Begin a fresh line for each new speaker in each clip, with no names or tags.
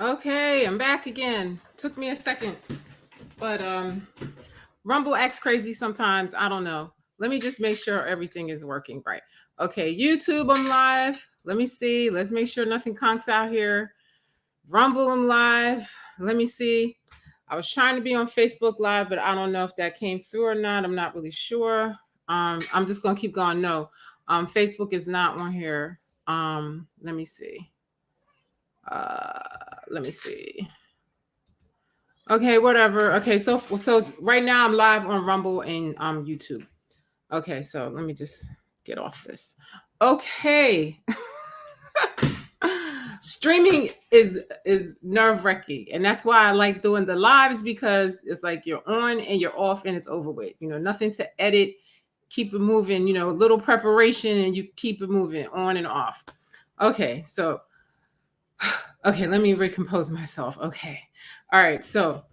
Okay, I'm back again. Took me a second, but Rumble acts crazy sometimes. I don't know. Let me just make sure everything is working right. Okay, YouTube, I'm live. Let me see. Let's make sure nothing conks out here. Rumble, I'm live. Let me see. I was trying to be on Facebook Live, but I don't know if that came through or not. I'm not really sure. I'm just gonna keep going. No, Facebook is not on here. Let me see. Let me see. Okay, whatever. Okay, so right now I'm live on Rumble and YouTube. Okay, so let me just get off this. Okay. Streaming is nerve-wracking, and that's why I like doing the lives, because it's like you're on and you're off and it's over with. Nothing to edit, keep it moving, little preparation and you keep it moving on and off. Okay, so okay, let me recompose myself. Okay. All right, so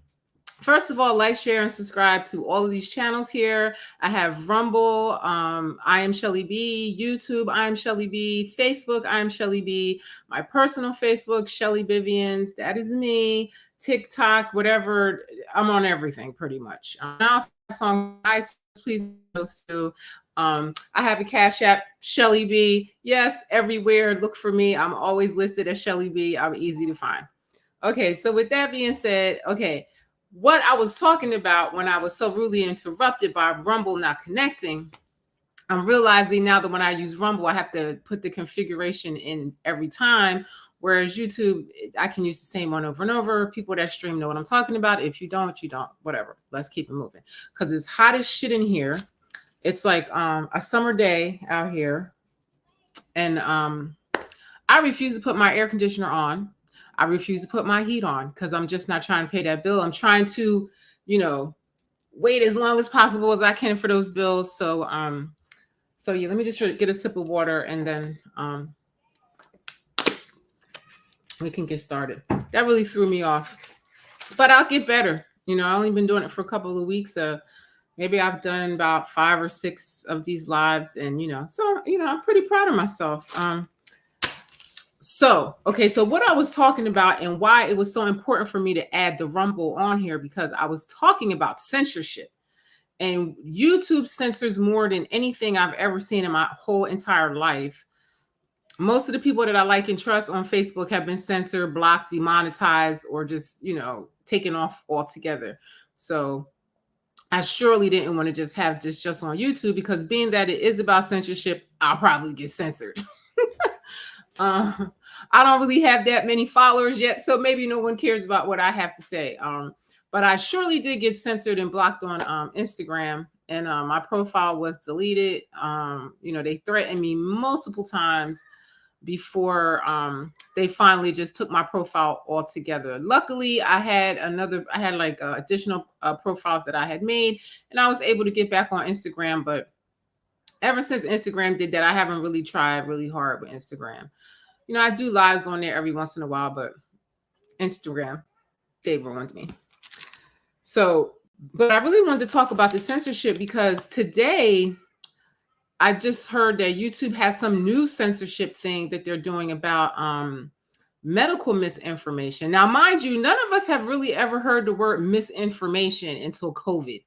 first of all, like, share, and subscribe to all of these channels here. I have Rumble, I am Shellie B, YouTube, I am Shellie B, Facebook, I am Shellie B, my personal Facebook, Shellie Vivians, that is me, TikTok, whatever. I'm on everything pretty much. Now, song iTunes, please those two. I have a Cash App, Shellie B. Yes, everywhere. Look for me. I'm always listed as Shellie B. I'm easy to find. Okay, so with that being said, okay, what I was talking about when I was so rudely interrupted by Rumble not connecting, I'm realizing now that when I use Rumble, I have to put the configuration in every time. Whereas YouTube, I can use the same one over and over. People that stream know what I'm talking about. If you don't, you don't. Whatever. Let's keep it moving. Because it's hot as shit in here. It's like a summer day out here. And I refuse to put my air conditioner on. I refuse to put my heat on because I'm just not trying to pay that bill. I'm trying to, wait as long as possible as I can for those bills. So yeah, let me just get a sip of water and then we can get started. That really threw me off, but I'll get better. I've only been doing it for a couple of weeks. Maybe I've done about 5 or 6 of these lives, and so I'm pretty proud of myself. So what I was talking about and why it was so important for me to add the Rumble on here, because I was talking about censorship. And YouTube censors more than anything I've ever seen in my whole entire life. Most of the people that I like and trust on Facebook have been censored, blocked, demonetized, or just, taken off altogether. So I surely didn't want to just have this just on YouTube, because being that it is about censorship, I'll probably get censored. I don't really have that many followers yet, so maybe no one cares about what I have to say. But I surely did get censored and blocked on Instagram, and my profile was deleted. They threatened me multiple times before they finally just took my profile altogether. Luckily, I had additional profiles that I had made, and I was able to get back on Instagram. But ever since Instagram did that, I haven't really tried really hard with Instagram. I do lives on there every once in a while, but Instagram, they ruined me. So, but I really wanted to talk about the censorship, because today I just heard that YouTube has some new censorship thing that they're doing about medical misinformation. Now, mind you, none of us have really ever heard the word misinformation until COVID.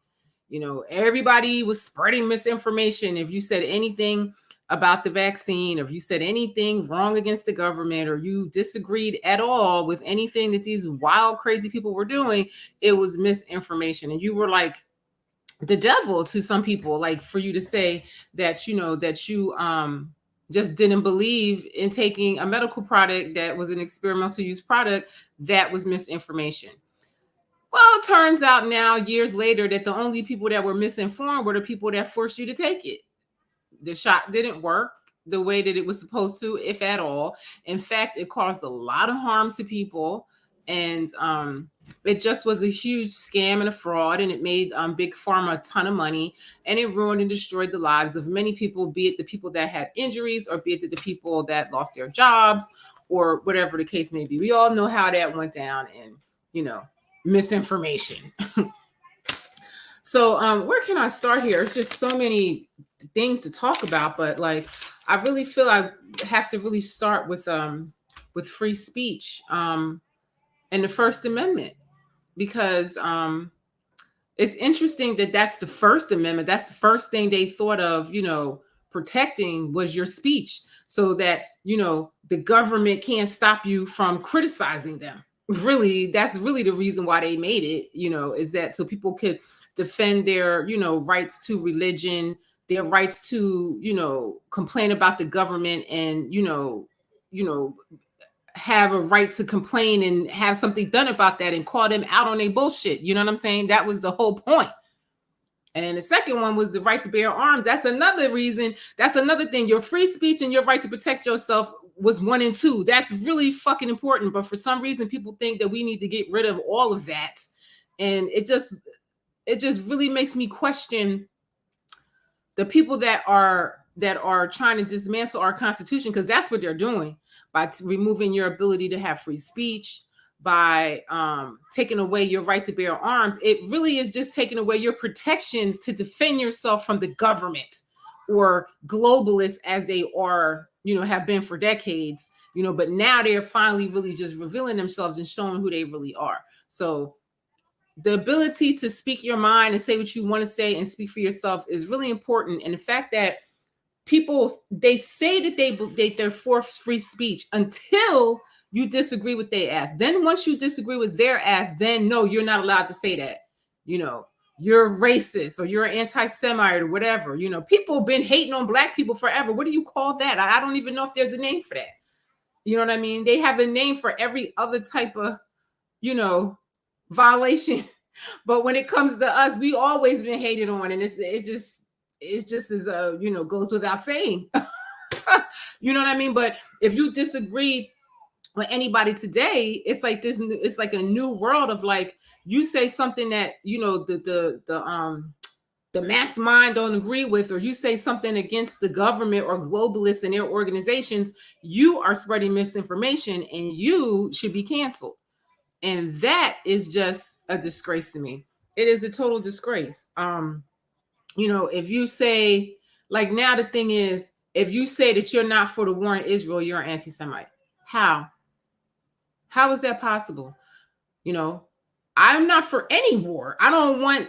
Everybody was spreading misinformation. If you said anything about the vaccine, or if you said anything wrong against the government, or you disagreed at all with anything that these wild, crazy people were doing, it was misinformation. And you were like the devil to some people, like, for you to say that, that you just didn't believe in taking a medical product that was an experimental use product, that was misinformation. Well, it turns out now, years later, that the only people that were misinformed were the people that forced you to take it. The shot didn't work the way that it was supposed to, if at all. In fact, it caused a lot of harm to people. And it just was a huge scam and a fraud. And it made Big Pharma a ton of money. And it ruined and destroyed the lives of many people, be it the people that had injuries, or be it the people that lost their jobs, or whatever the case may be. We all know how that went down, and, misinformation. So where can I start here? It's just so many things to talk about, but like, I really feel I have to really start with free speech. and the First Amendment, because it's interesting that that's the First Amendment. That's the first thing they thought of, protecting was your speech, so that, the government can't stop you from criticizing them. Really, that's really the reason why they made it, is that so people could defend their, rights to religion, their rights to, complain about the government, and, have a right to complain and have something done about that and call them out on their bullshit. You know what I'm saying? That was the whole point. And then the second one was the right to bear arms. That's another reason. That's another thing. Your free speech and your right to protect yourself was 1 and 2. That's really fucking important. But for some reason, people think that we need to get rid of all of that. And it just really makes me question the people that are trying to dismantle our Constitution, because that's what they're doing by removing your ability to have free speech, by taking away your right to bear arms. It really is just taking away your protections to defend yourself from the government or globalists, as they are, have been for decades, but now they're finally really just revealing themselves and showing who they really are. So the ability to speak your mind and say what you want to say and speak for yourself is really important. And the fact that people, they say that they're for free speech until you disagree with their ass. Then once you disagree with their ass, then no, you're not allowed to say that. You're racist or you're anti-Semite or whatever. People have been hating on Black people forever. What do you call that? I don't even know if there's a name for that. You know what I mean? They have a name for every other type of, violation. But when it comes to us, we always been hated on, and it just is goes without saying. You know what I mean? But if you disagree with anybody today, it's like this. It's like a new world of, like, you say something that the mass mind don't agree with, or you say something against the government or globalists and their organizations, you are spreading misinformation and you should be canceled. And that is just a disgrace to me. It is a total disgrace. If you say, like, now the thing is, if you say that you're not for the war in Israel, you're an anti-Semite. How is that possible? I'm not for any war. I don't want,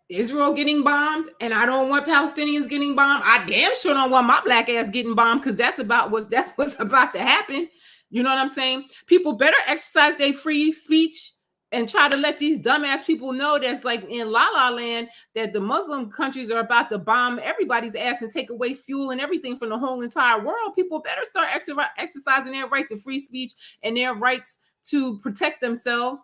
Israel getting bombed, and I don't want Palestinians getting bombed. I damn sure don't want my Black ass getting bombed, because that's what's about to happen. You know what I'm saying? People better exercise their free speech and try to let these dumbass people know that's like in La La Land, that the Muslim countries are about to bomb everybody's ass and take away fuel and everything from the whole entire world. People better start exercising their right to free speech and their rights to protect themselves.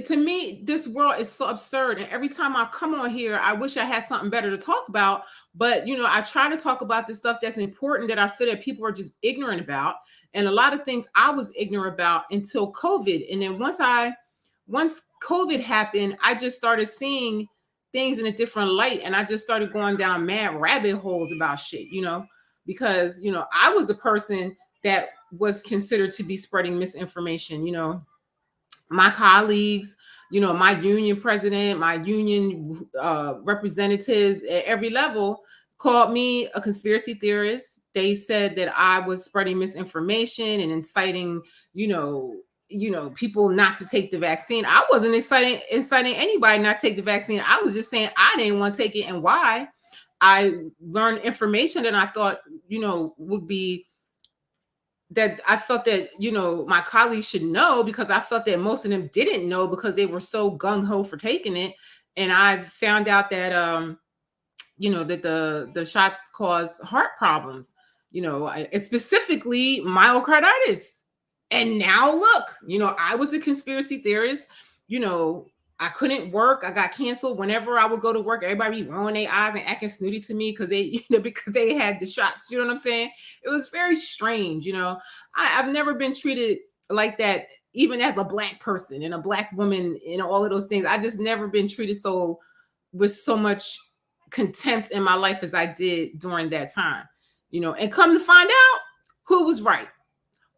To me, this world is so absurd. And every time I come on here, I wish I had something better to talk about. But, I try to talk about the stuff that's important, that I feel that people are just ignorant about. And a lot of things I was ignorant about until COVID. And then once COVID happened, I just started seeing things in a different light. And I just started going down mad rabbit holes about shit, because, I was a person that was considered to be spreading misinformation. My colleagues, my union president, my union representatives at every level called me a conspiracy theorist. They said that I was spreading misinformation and inciting, people not to take the vaccine. I wasn't inciting anybody not to take the vaccine. I was just saying I didn't want to take it, and why. I learned information that I thought, would be, that I felt that, my colleagues should know, because I felt that most of them didn't know because they were so gung-ho for taking it. And I found out that, that the shots cause heart problems, specifically myocarditis. And now look, I was a conspiracy theorist, I couldn't work. I got canceled. Whenever I would go to work, everybody be rolling their eyes and acting snooty to me because they had the shots. You know what I'm saying? It was very strange. I've never been treated like that, even as a Black person and a Black woman and all of those things. I just never been treated with so much contempt in my life as I did during that time. And come to find out, who was right?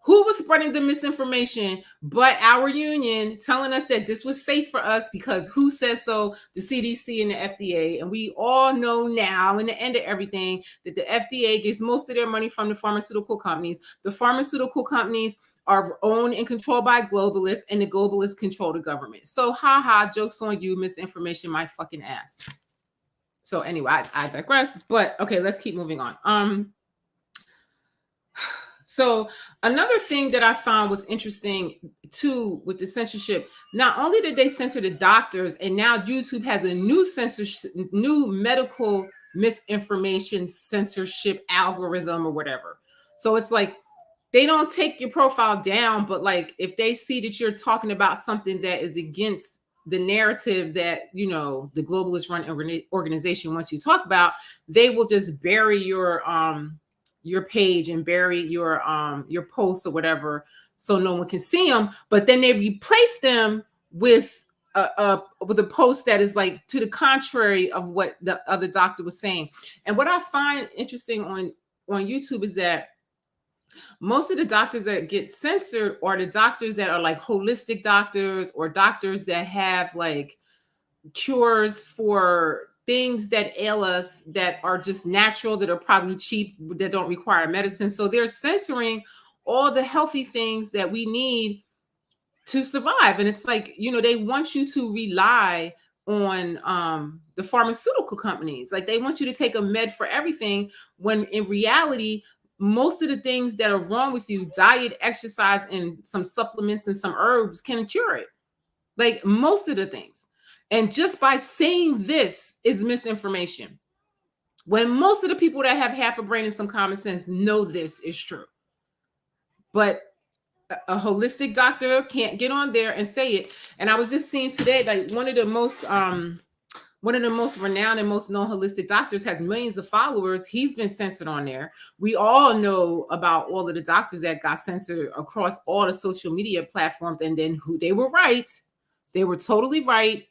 Who was spreading the misinformation but our union, telling us that this was safe for us because who says so? The CDC and the FDA. And we all know now, in the end of everything, that the FDA gets most of their money from the pharmaceutical companies. The pharmaceutical companies are owned and controlled by globalists, and the globalists control the government. So, jokes on you, misinformation, my fucking ass. So anyway, I digress. But okay, let's keep moving on. So another thing that I found was interesting too with the censorship, not only did they censor the doctors, and now YouTube has a new censorship, new medical misinformation censorship algorithm or whatever. So it's like they don't take your profile down, but like if they see that you're talking about something that is against the narrative that, you know, the globalist run organization wants you to talk about, they will just bury your page and bury your posts or whatever, so no one can see them. But then they replace them with a post that is like to the contrary of what the other doctor was saying. And what I find interesting on YouTube is that most of the doctors that get censored are the doctors that are like holistic doctors, or doctors that have like cures for things that ail us, that are just natural, that are probably cheap, that don't require medicine. So they're censoring all the healthy things that we need to survive. And it's like, you know, they want you to rely on the pharmaceutical companies. Like they want you to take a med for everything, when in reality, most of the things that are wrong with you, diet, exercise, and some supplements and some herbs can cure it. Like most of the things. And just by saying this is misinformation, when most of the people that have half a brain and some common sense know this is true. But a holistic doctor can't get on there and say it. And I was just seeing today, like one of the most renowned and most known holistic doctors has millions of followers. He's been censored on there. We all know about all of the doctors that got censored across all the social media platforms, and then who they were right. They were totally right.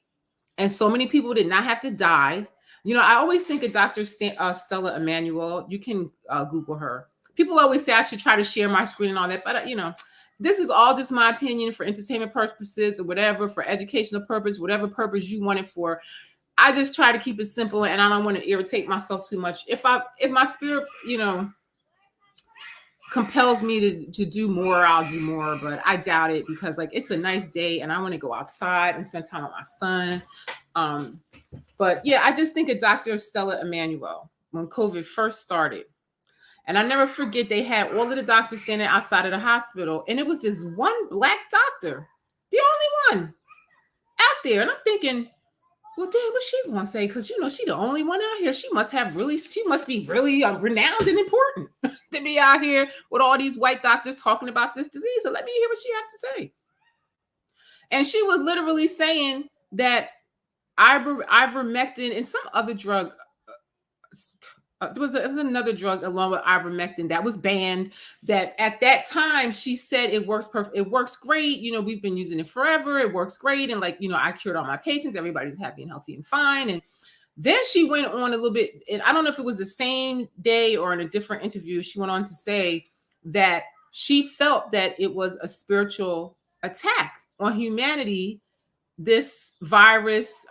And so many people did not have to die. You know, I always think of Dr. Stella Emanuel. You can Google her. People always say I should try to share my screen and all that, but you know, this is all just my opinion for entertainment purposes or whatever, for educational purpose, whatever purpose you want it for. I just try to keep it simple, and I don't want to irritate myself too much. If my spirit, you know, compels me to do more, I'll do more, but I doubt it, because like it's a nice day and I want to go outside and spend time with my son. But yeah, I just think of Dr. Stella Emanuel when COVID first started. And I never forget, they had all of the doctors standing outside of the hospital, and it was this one black doctor, the only one out there. And I'm thinking, well, damn, what's she gonna say? Because you know, she the only one out here. She must be really renowned and important to be out here with all these white doctors talking about this disease. So let me hear what she has to say. And she was literally saying that ivermectin and some other drug. There was another drug along with ivermectin that was banned, that at that time she said it works perfect. It works great. You know, we've been using it forever. It works great. And like, you know, I cured all my patients. Everybody's happy and healthy and fine. And then she went on a little bit, and I don't know if it was the same day or in a different interview, she went on to say that she felt that it was a spiritual attack on humanity, this virus,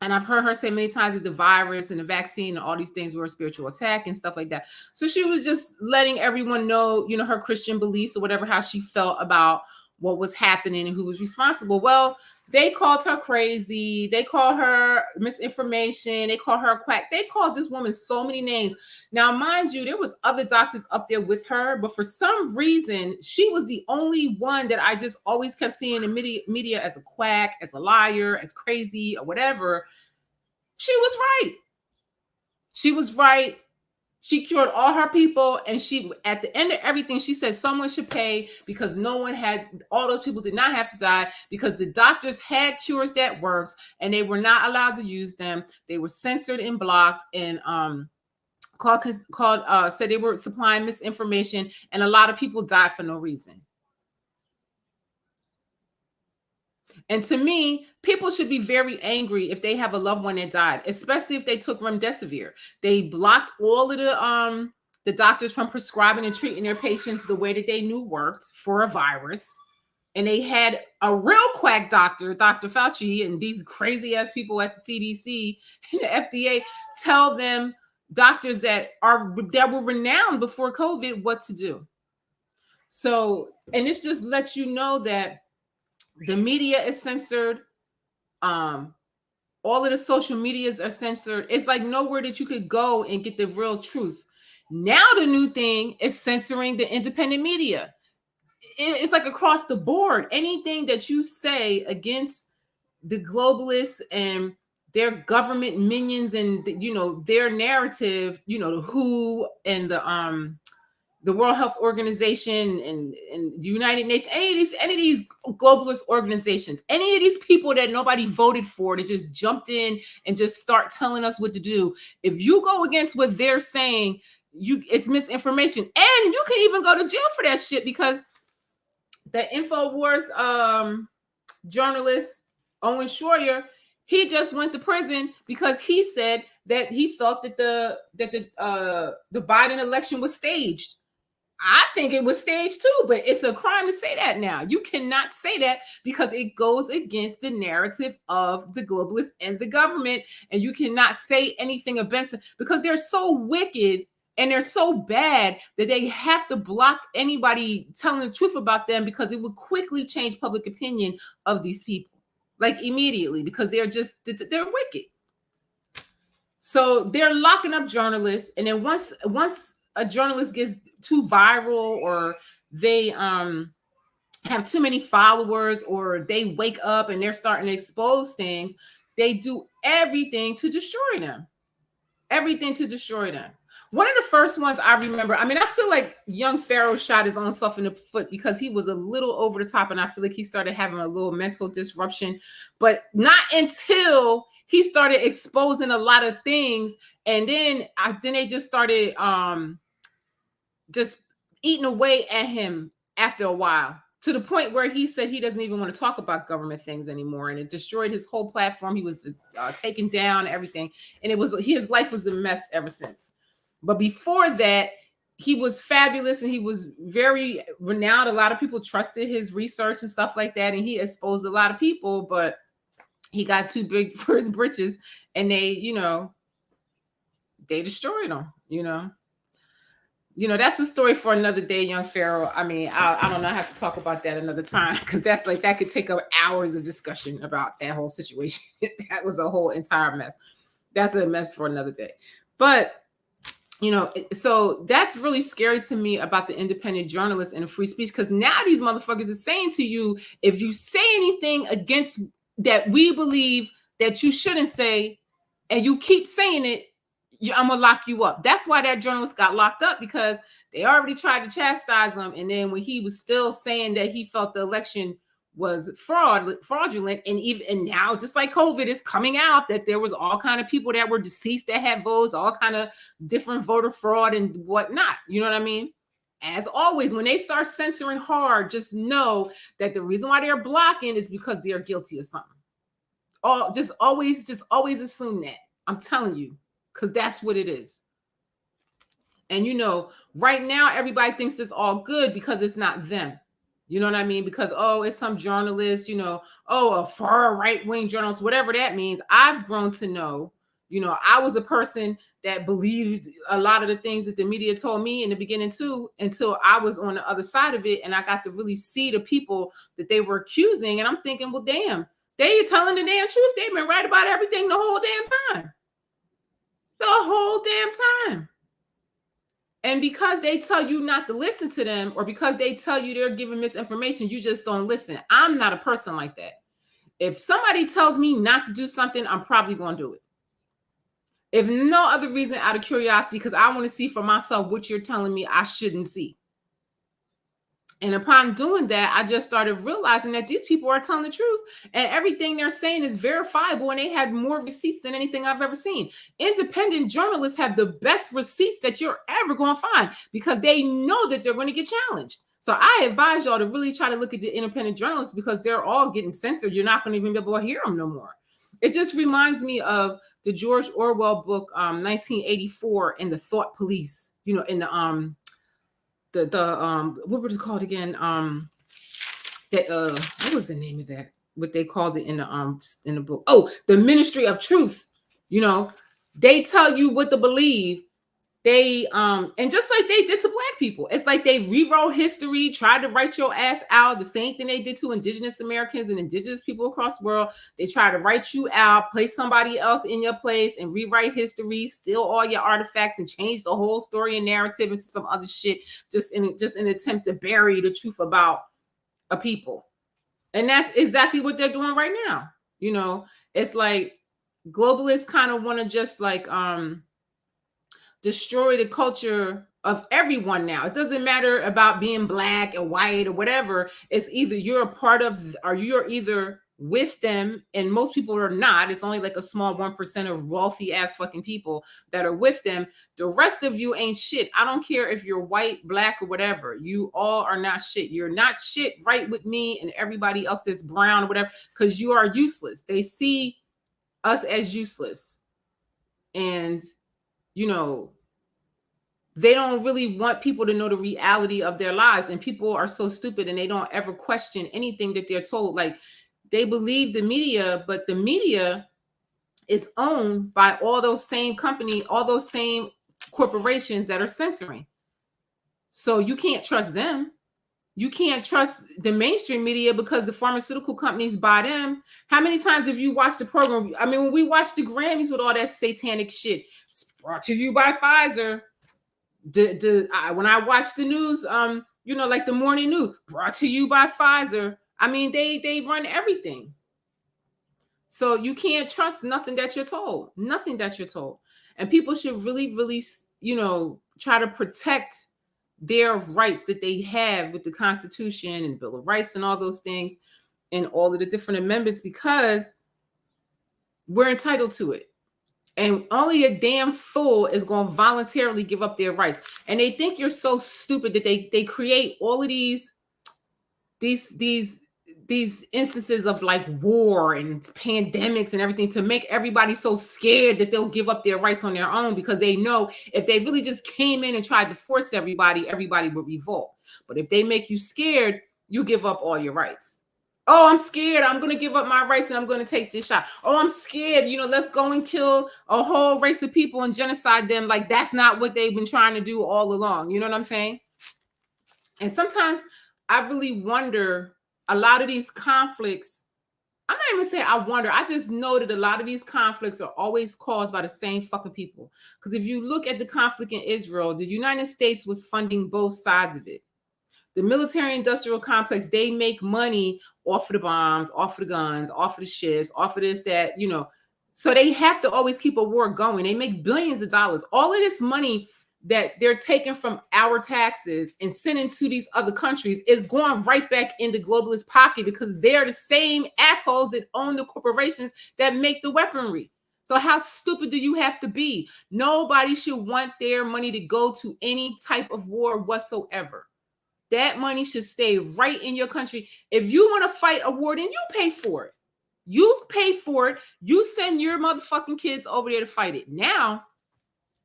and I've heard her say many times that the virus and the vaccine and all these things were a spiritual attack and stuff like that. So she was just letting everyone know, you know, her Christian beliefs or whatever, how she felt about what was happening and who was responsible. Well, they called her crazy. They called her misinformation. They called her a quack. They called this woman so many names. Now, mind you, there was other doctors up there with her, but for some reason, she was the only one that I just always kept seeing in media as a quack, as a liar, as crazy, or whatever. She was right. She was right. She cured all her people, and she, at the end of everything, she said someone should pay, because no one had, all those people did not have to die, because the doctors had cures that worked and they were not allowed to use them. They were censored and blocked, and said they were supplying misinformation, and a lot of people died for no reason. And to me, people should be very angry if they have a loved one that died, especially if they took remdesivir. They blocked all of the the doctors from prescribing and treating their patients the way that they knew worked for a virus. And they had a real quack doctor, Dr. Fauci, and these crazy ass people at the CDC and the FDA tell them, doctors that were renowned before COVID, what to do. So, and this just lets you know that the media is censored. All of the social medias are censored. It's like nowhere that you could go and get the real truth. Now the new thing is censoring the independent media. It's like across the board. Anything that you say against the globalists and their government minions and their narrative, the WHO and the World Health Organization and the United Nations, any of these globalist organizations, any of these people that nobody voted for, that just jumped in and just start telling us what to do. If you go against what they're saying, it's misinformation. And you can even go to jail for that shit, because the InfoWars journalist, Owen Schroyer, he just went to prison because he said that he felt that the Biden election was staged. I think it was staged too, but it's a crime to say that now. You cannot say that because it goes against the narrative of the globalists and the government, and you cannot say anything against it because they're so wicked and they're so bad that they have to block anybody telling the truth about them, because it would quickly change public opinion of these people, like immediately, because they're wicked. So they're locking up journalists, and then once a journalist gets too viral, or they have too many followers, or they wake up and they're starting to expose things, they do everything to destroy them. Everything to destroy them. One of the first ones I remember, I feel like young Pharaoh shot his own self in the foot because he was a little over the top, and I feel like he started having a little mental disruption, but not until he started exposing a lot of things, and then they just started just eating away at him after a while, to the point where he said he doesn't even want to talk about government things anymore, and it destroyed his whole platform. He was taken down, everything, and his life was a mess ever since. But before that, he was fabulous and he was very renowned. A lot of people trusted his research and stuff like that, and he exposed a lot of people, but he got too big for his britches, and they destroyed him. That's a story for another day, young Pharaoh. I don't know. I have to talk about that another time, because that could take up hours of discussion about that whole situation. That was a whole entire mess. That's a mess for another day. But, so that's really scary to me about the independent journalists and the free speech, because now these motherfuckers are saying to you, if you say anything against that we believe that you shouldn't say, and you keep saying it, I'm gonna lock you up. That's why that journalist got locked up, because they already tried to chastise him, and then when he was still saying that he felt the election was fraudulent, and now, just like COVID, is coming out that there was all kind of people that were deceased that had votes, all kind of different voter fraud and whatnot. You know what I mean? As always, when they start censoring hard, just know that the reason why they're blocking is because they're guilty of something. Just always assume that. I'm telling you. Because that's what it is. And right now everybody thinks it's all good because it's not them. You know what I mean? Because it's some journalist, a far right-wing journalist, whatever that means. I've grown to know, I was a person that believed a lot of the things that the media told me in the beginning too, until I was on the other side of it, and I got to really see the people that they were accusing, and I'm thinking, well, damn, they are telling the damn truth. They've been right about everything the whole damn time. The whole damn time. And because they tell you not to listen to them, or because they tell you they're giving misinformation, you just don't listen. I'm not a person like that. If somebody tells me not to do something, I'm probably going to do it. If no other reason, out of curiosity, because I want to see for myself what you're telling me I shouldn't see. And upon doing that, I just started realizing that these people are telling the truth, and everything they're saying is verifiable, and they had more receipts than anything I've ever seen. Independent journalists have the best receipts that you're ever going to find, because they know that they're going to get challenged. So I advise y'all to really try to look at the independent journalists, because they're all getting censored. You're not going to even be able to hear them no more. It just reminds me of the George Orwell book, 1984, and the Thought Police. you know, in the what was it called again? What was the name of that? What they called it in the book? Oh, the Ministry of Truth. You know, they tell you what to believe. They and just like they did to black people, it's like they rewrote history, tried to write your ass out. The same thing they did to indigenous Americans and indigenous people across the world. They try to write you out, place somebody else in your place, and rewrite history, steal all your artifacts, and change the whole story and narrative into some other shit, just in an attempt to bury the truth about a people. And that's exactly what they're doing right now. You know, it's like globalists kind of want to just like destroy the culture of everyone now. It doesn't matter about being black or white or whatever. It's either you're a part of, or you're either with them, and most people are not. It's only like a small 1% of wealthy ass fucking people that are with them. The rest of you ain't shit. I don't care if you're white, black, or whatever. You all are not shit. You're not shit right with me and everybody else that's brown or whatever, because you are useless. They see us as useless. And you know, they don't really want people to know the reality of their lives. And people are so stupid and they don't ever question anything that they're told. Like, they believe the media, but the media is owned by all those same companies, all those same corporations that are censoring. So you can't trust them. You can't trust the mainstream media because the pharmaceutical companies buy them. How many times have you watched the program? I mean, when we watched the Grammys with all that satanic shit, it's brought to you by Pfizer. When I watch the news, you know, like the morning news, brought to you by Pfizer. I mean, they run everything. So you can't trust nothing that you're told. Nothing that you're told. And people should really, really, you know, try to protect their rights that they have with the Constitution and Bill of Rights and all those things and all of the different amendments, because we're entitled to it. And only a damn fool is going to voluntarily give up their rights. And they think you're so stupid that they create all of these instances of like war and pandemics and everything to make everybody so scared that they'll give up their rights on their own, because they know if they really just came in and tried to force everybody would revolt. But if they make you scared, you give up all your rights. Oh, I'm scared. I'm going to give up my rights and I'm going to take this shot. Oh, I'm scared. You know, let's go and kill a whole race of people and genocide them. Like, that's not what they've been trying to do all along. You know what I'm saying? And sometimes I really wonder, a lot of these conflicts, I'm not even saying I wonder, I just know that a lot of these conflicts are always caused by the same fucking people. Because if you look at the conflict in Israel, the United States was funding both sides of it. The military-industrial complex, they make money off of the bombs, off of the guns, off of the ships, off of this, that, you know. So they have to always keep a war going. They make billions of dollars. All of this money that they're taking from our taxes and sending to these other countries is going right back into globalist pocket, because they're the same assholes that own the corporations that make the weaponry. So how stupid do you have to be? Nobody should want their money to go to any type of war whatsoever. That money should stay right in your country. If you want to fight a war, then you pay for it. You pay for it. You send your motherfucking kids over there to fight it. Now,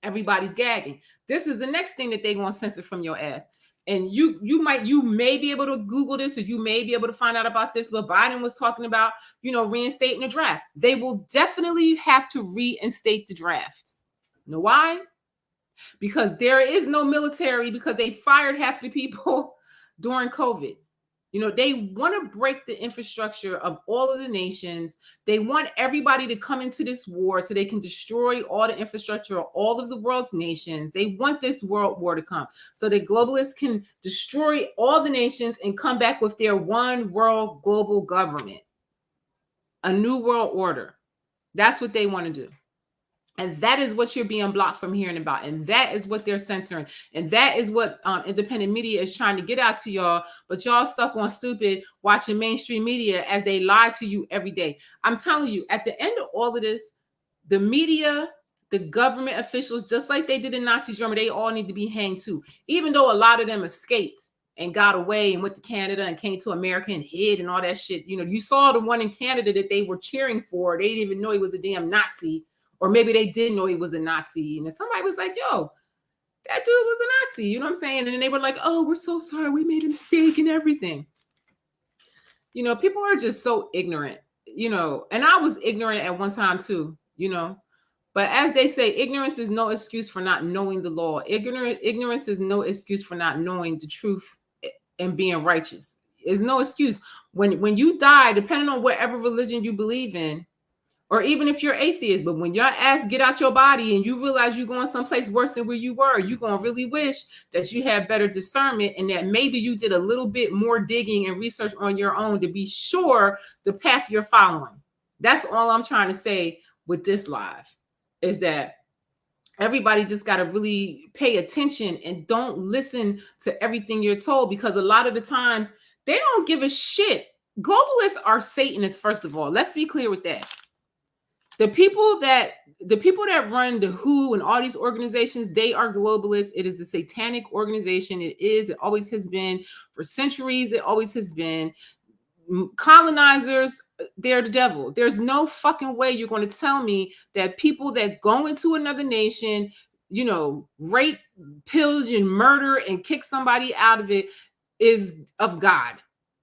everybody's gagging. This is the next thing that they're going to censor from your ass. And you may be able to Google this, or you may be able to find out about this, but Biden was talking about, you know, reinstating the draft. They will definitely have to reinstate the draft. You know why? Because there is no military, because they fired half the people during COVID. You know, they want to break the infrastructure of all of the nations. They want everybody to come into this war so they can destroy all the infrastructure of all of the world's nations. They want this world war to come so that globalists can destroy all the nations and come back with their one world global government, a new world order. That's what they want to do. And that is what you're being blocked from hearing about. And that is what they're censoring. And that is what independent media is trying to get out to y'all. But y'all stuck on stupid watching mainstream media as they lie to you every day. I'm telling you, at the end of all of this, the media, the government officials, just like they did in Nazi Germany, they all need to be hanged too. Even though a lot of them escaped and got away and went to Canada and came to America and hid and all that shit. You know, you saw the one in Canada that they were cheering for. They didn't even know he was a damn Nazi. Or maybe they did know he was a Nazi. And somebody was like, yo, That dude was a Nazi. You know what I'm saying? And then they were like, oh, we're so sorry. We made a mistake and everything. You know, people are just so ignorant, you know, and I was ignorant at one time too, you know. But as they say, ignorance is no excuse for not knowing the law. Ignorance is no excuse for not knowing the truth and being righteous. It's no excuse. When you die, depending on whatever religion you believe in, or even if you're atheist, but when your ass get out your body and you realize you're going someplace worse than where you were, you're going to really wish that you had better discernment and that maybe you did a little bit more digging and research on your own to be sure the path you're following. That's all I'm trying to say with this live, is that everybody just got to really pay attention and don't listen to everything you're told, because a lot of the times they don't give a shit. Globalists are Satanists, first of all. Let's be clear with that. The people that run the WHO and all these organizations, they are globalists. It is a satanic organization. It always has been for centuries. It always has been. Colonizers, they're the devil. There's no fucking way you're going to tell me that people that go into another nation, you know, rape, pillage, and murder and kick somebody out of it is of God.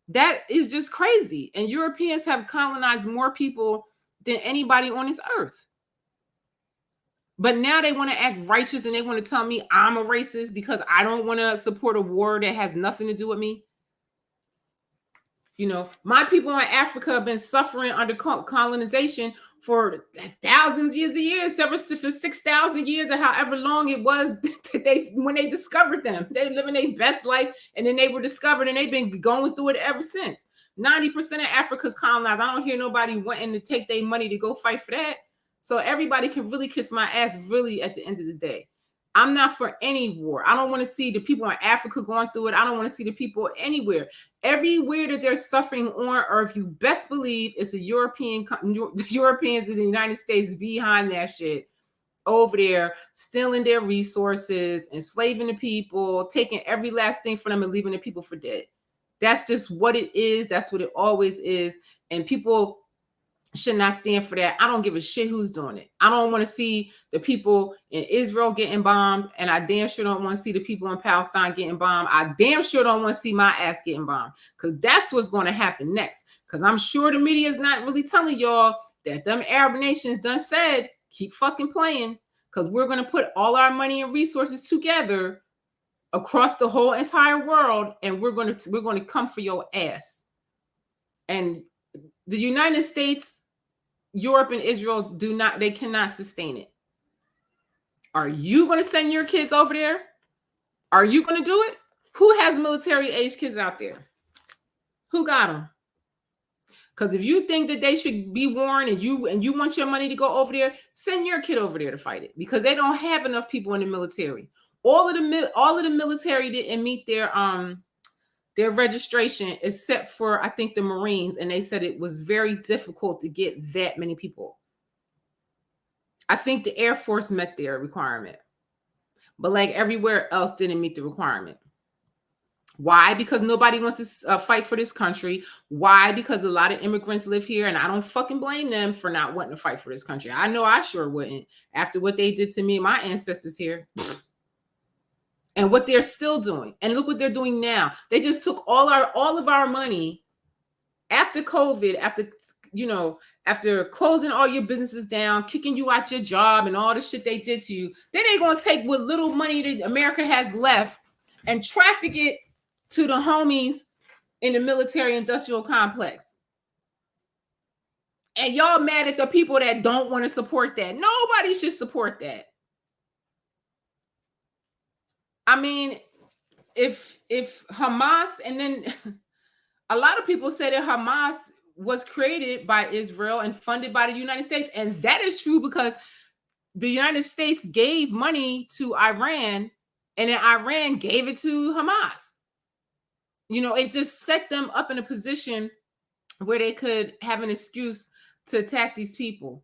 That is just crazy. And Europeans have colonized more people than anybody on this earth. But now they want to act righteous and they want to tell me I'm a racist because I don't want to support a war that has nothing to do with me. You know, my people in Africa have been suffering under colonization for thousands of years, ever for 6,000 years, or however long it was that when they discovered them. They living their best life, and then they were discovered, and they've been going through it ever since. 90% of Africa's colonized. I don't hear nobody wanting to take their money to go fight for that. So everybody can really kiss my ass, really, at the end of the day. I'm not for any war. I don't want to see the people in Africa going through it. I don't want to see the people anywhere. Everywhere that they're suffering on earth, you best believe it's the Europeans in the United States behind that shit over there, stealing their resources, enslaving the people, taking every last thing from them and leaving the people for dead. That's just what it is. That's what it always is. And people should not stand for that. I don't give a shit who's doing it. I don't want to see the people in Israel getting bombed, and I damn sure don't want to see the people in Palestine getting bombed. I damn sure don't want to see my ass getting bombed, because that's what's going to happen next. Because I'm sure the media is not really telling y'all that them Arab nations done said, keep fucking playing, because we're going to put all our money and resources together across the whole entire world, and we're going to come for your ass. And the United States, Europe, and Israel cannot sustain it. Are you going to send your kids over there? Are you going to do it? Who has military age kids out there? Who got them? Because if you think that they should be warned and you want your money to go over there, send your kid over there to fight it, because they don't have enough people in the military. All of the military didn't meet their registration, except for, I think, the Marines, and they said it was very difficult to get that many people. I think the Air Force met their requirement, but like everywhere else didn't meet the requirement. Why? Because nobody wants to fight for this country. Why? Because a lot of immigrants live here, and I don't fucking blame them for not wanting to fight for this country. I know I sure wouldn't, after what they did to me and my ancestors here. And what they're still doing. And look what they're doing now. They just took all of our money after COVID, after closing all your businesses down, kicking you out your job, and all the shit they did to you. Then they're going to take what little money that America has left and traffic it to the homies in the military industrial complex. And y'all mad at the people that don't want to support that. Nobody should support that. I mean, if Hamas, and then a lot of people say that Hamas was created by Israel and funded by the United States. And that is true, because the United States gave money to Iran, and then Iran gave it to Hamas. You know, it just set them up in a position where they could have an excuse to attack these people.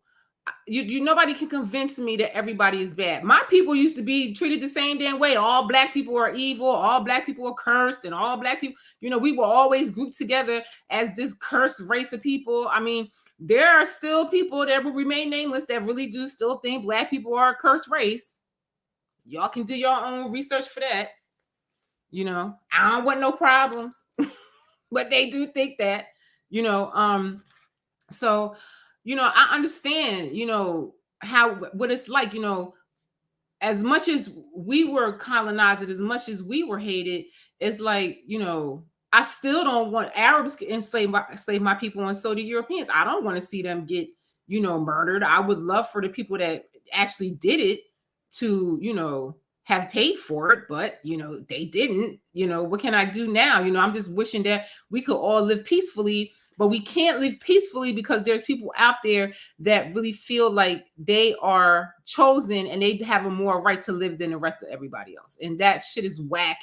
Nobody can convince me that everybody is bad. My people used to be treated the same damn way. All black people are evil. All black people are cursed, and all black people, we were always grouped together as this cursed race of people. I mean, there are still people that will remain nameless that really do still think black people are a cursed race. Y'all can do your own research for that. You know, I don't want no problems. But they do think that, you know, so, you know, I understand, you know, how what it's like, you know, as much as we were colonized, as much as we were hated, it's like, you know, I still don't want Arabs to enslave my people, and so do Europeans. I don't want to see them get, you know, murdered. I would love for the people that actually did it to, you know, have paid for it, but you know, they didn't. You know, what can I do now? You know, I'm just wishing that we could all live peacefully, but we can't live peacefully because there's people out there that really feel like they are chosen and they have a more right to live than the rest of everybody else. And that shit is whack.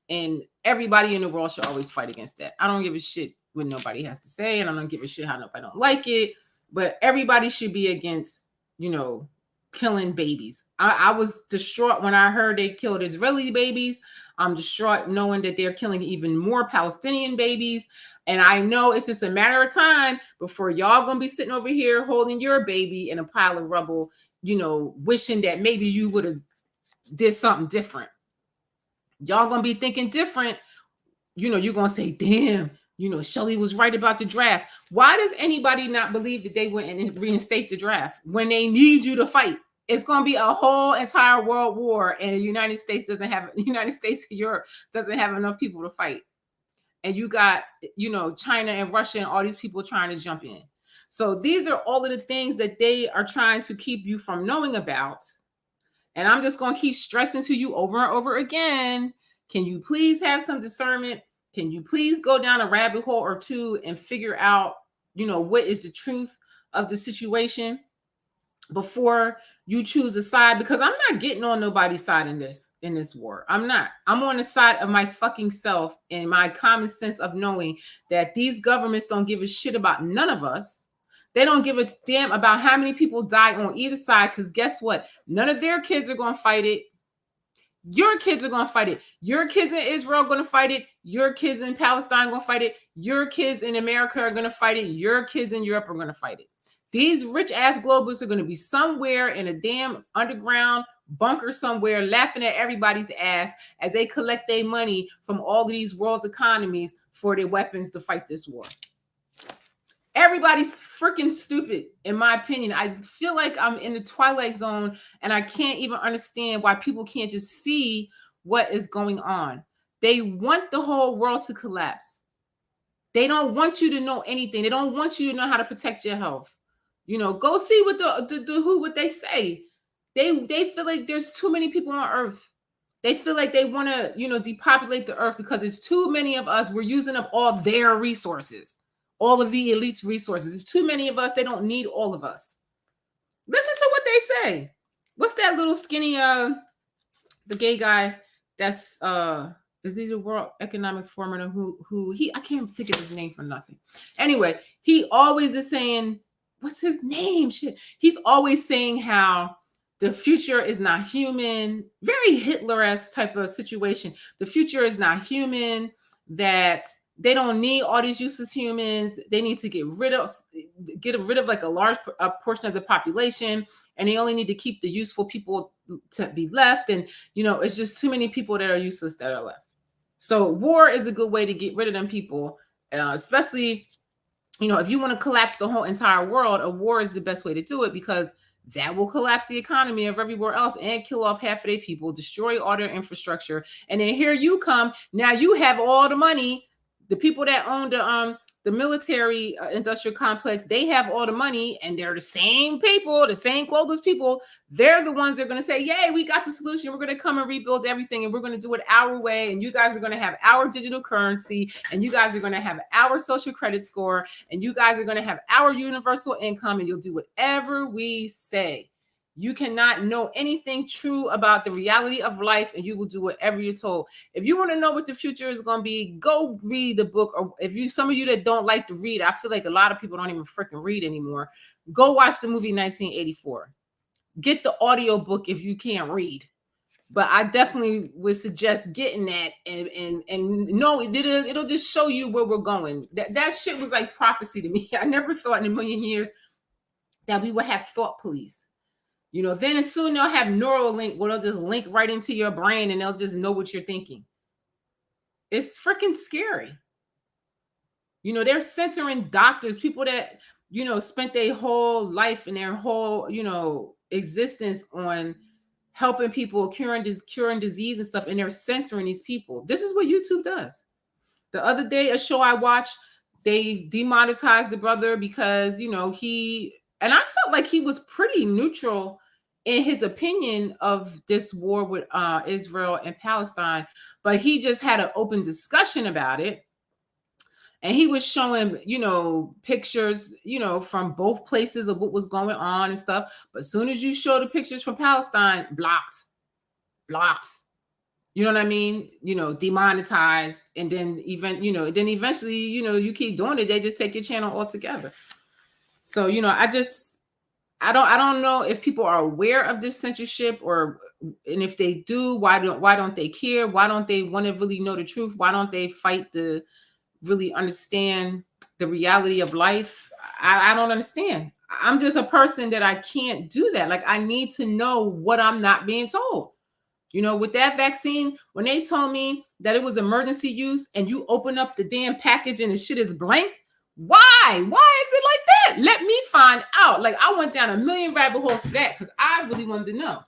And everybody in the world should always fight against that. I don't give a shit what nobody has to say, and I don't give a shit how nobody don't like it. But everybody should be against, you know, killing babies. I was distraught when I heard they killed Israeli babies. I'm distraught knowing that they're killing even more Palestinian babies. And I know it's just a matter of time before y'all gonna be sitting over here holding your baby in a pile of rubble, you know, wishing that maybe you would have did something different. Y'all gonna be thinking different. You know, you're gonna say, damn, you know, Shellie was right about the draft. Why does anybody not believe that they went and reinstate the draft when they need you to fight? It's going to be a whole entire world war, and the United States of Europe doesn't have enough people to fight. And you got, you know, China and Russia and all these people trying to jump in. So these are all of the things that they are trying to keep you from knowing about. And I'm just going to keep stressing to you over and over again. Can you please have some discernment? Can you please go down a rabbit hole or two and figure out, you know, what is the truth of the situation before you choose a side? Because I'm not getting on nobody's side in this war. I'm not. I'm on the side of my fucking self and my common sense of knowing that these governments don't give a shit about none of us. They don't give a damn about how many people die on either side, because guess what? None of their kids are going to fight it. Your kids are going to fight it. Your kids in Israel are going to fight it. Your kids in Palestine are going to fight it. Your kids in America are going to fight it. Your kids in Europe are going to fight it. These rich-ass globalists are going to be somewhere in a damn underground bunker somewhere laughing at everybody's ass as they collect their money from all of these world's economies for their weapons to fight this war. Everybody's freaking stupid, in my opinion. I feel like I'm in the twilight zone and I can't even understand why people can't just see what is going on. They want the whole world to collapse. They don't want you to know anything. They don't want you to know how to protect your health. You know, go see what what they say. They feel like there's too many people on Earth. They feel like they want to, you know, depopulate the Earth because there's too many of us. We're using up all their resources. All of the elite's resources. There's too many of us. They don't need all of us. Listen to what they say. What's that little skinny, the gay guy that's, is he the World Economic Forum or who I can't think of his name for nothing. Anyway, he always is saying, what's his name? Shit. He's always saying how the future is not human. Very Hitler-esque type of situation. The future is not human, that they don't need all these useless humans. They need to get rid of like a large portion of the population, and they only need to keep the useful people to be left. And, you know, it's just too many people that are useless that are left. So war is a good way to get rid of them people, especially, you know, if you want to collapse the whole entire world, a war is the best way to do it, because that will collapse the economy of everywhere else and kill off half of their people, destroy all their infrastructure. And then here you come. Now you have all the money. The people that own the military industrial complex, they have all the money, and they're the same people, the same globalist people. They're the ones that are going to say, yay, we got the solution. We're going to come and rebuild everything, and we're going to do it our way. And you guys are going to have our digital currency, and you guys are going to have our social credit score, and you guys are going to have our universal income, and you'll do whatever we say. You cannot know anything true about the reality of life, and you will do whatever you're told. If you want to know what the future is going to be, go read the book. Or if some of you that don't like to read, I feel like a lot of people don't even freaking read anymore. Go watch the movie 1984. Get the audio book if you can't read. But I definitely would suggest getting that, and no, it'll just show you where we're going. That shit was like prophecy to me. I never thought in a million years that we would have thought police. You know, then soon they'll have neural link where they'll just link right into your brain and they'll just know what you're thinking. It's freaking scary. You know, they're censoring doctors, people that, you know, spent their whole life and their whole, you know, existence on helping people curing disease and stuff, and they're censoring these people. This is what YouTube does. The other day, a show I watched, they demonetized the brother because, you know, and I felt like he was pretty neutral in his opinion of this war with Israel and Palestine, but he just had an open discussion about it. And he was showing, you know, pictures, you know, from both places of what was going on and stuff. But as soon as you show the pictures from Palestine, blocked. You know what I mean? You know, demonetized, and then eventually, you know, you keep doing it, they just take your channel altogether. So, you know, I don't know if people are aware of this censorship, and if they do, why don't they care? Why don't they want to really know the truth? Why don't they fight to really understand the reality of life? I don't understand. I'm just a person that I can't do that. Like, I need to know what I'm not being told. You know, with that vaccine, when they told me that it was emergency use and you open up the damn package and the shit is blank, why? Why is it like that? Let me find out. Like, I went down a million rabbit holes for that because I really wanted to know.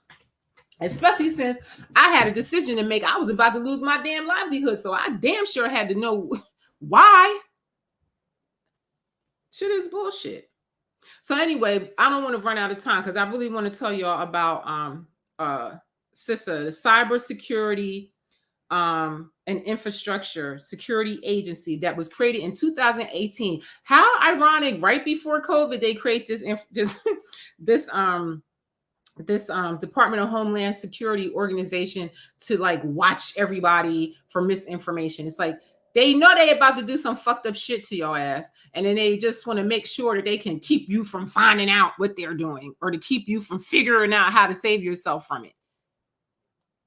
Especially since I had a decision to make. I was about to lose my damn livelihood. So I damn sure had to know why. Shit is bullshit. So anyway, I don't want to run out of time because I really want to tell y'all about Sista, the cybersecurity and infrastructure security agency that was created in 2018. How ironic! Right before COVID, they create this Department of Homeland Security organization to like watch everybody for misinformation. It's like they know they about to do some fucked up shit to your ass, and then they just want to make sure that they can keep you from finding out what they're doing, or to keep you from figuring out how to save yourself from it.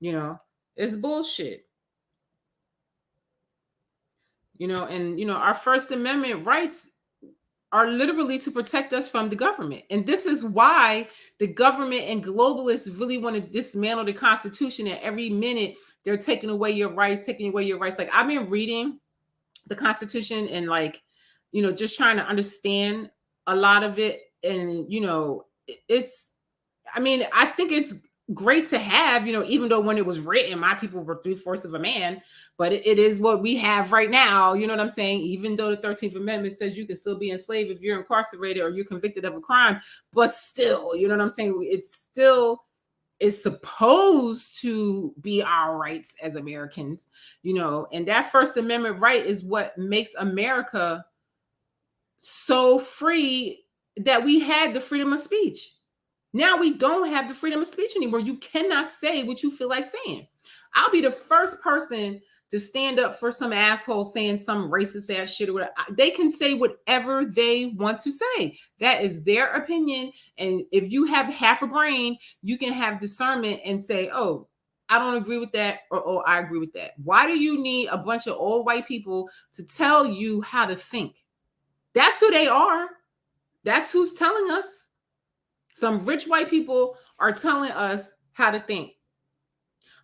You know, it's bullshit. You know, and you know, our First Amendment rights are literally to protect us from the government. And this is why the government and globalists really want to dismantle the Constitution. And every minute they're taking away your rights, taking away your rights. Like, I've been reading the Constitution and, like, you know, just trying to understand a lot of it. And, you know, I think it's great to have, you know, even though when it was written, my people were 3/4 of a man, but it is what we have right now. You know what I'm saying? Even though the 13th Amendment says you can still be enslaved if you're incarcerated or you're convicted of a crime, but still, you know what I'm saying? It's still is supposed to be our rights as Americans, you know, and that First Amendment right is what makes America so free, that we had the freedom of speech. Now we don't have the freedom of speech anymore. You cannot say what you feel like saying. I'll be the first person to stand up for some asshole saying some racist ass shit or whatever. They can say whatever they want to say. That is their opinion. And if you have half a brain, you can have discernment and say, oh, I don't agree with that, or oh, I agree with that. Why do you need a bunch of old white people to tell you how to think? That's who they are. That's who's telling us. Some rich white people are telling us how to think.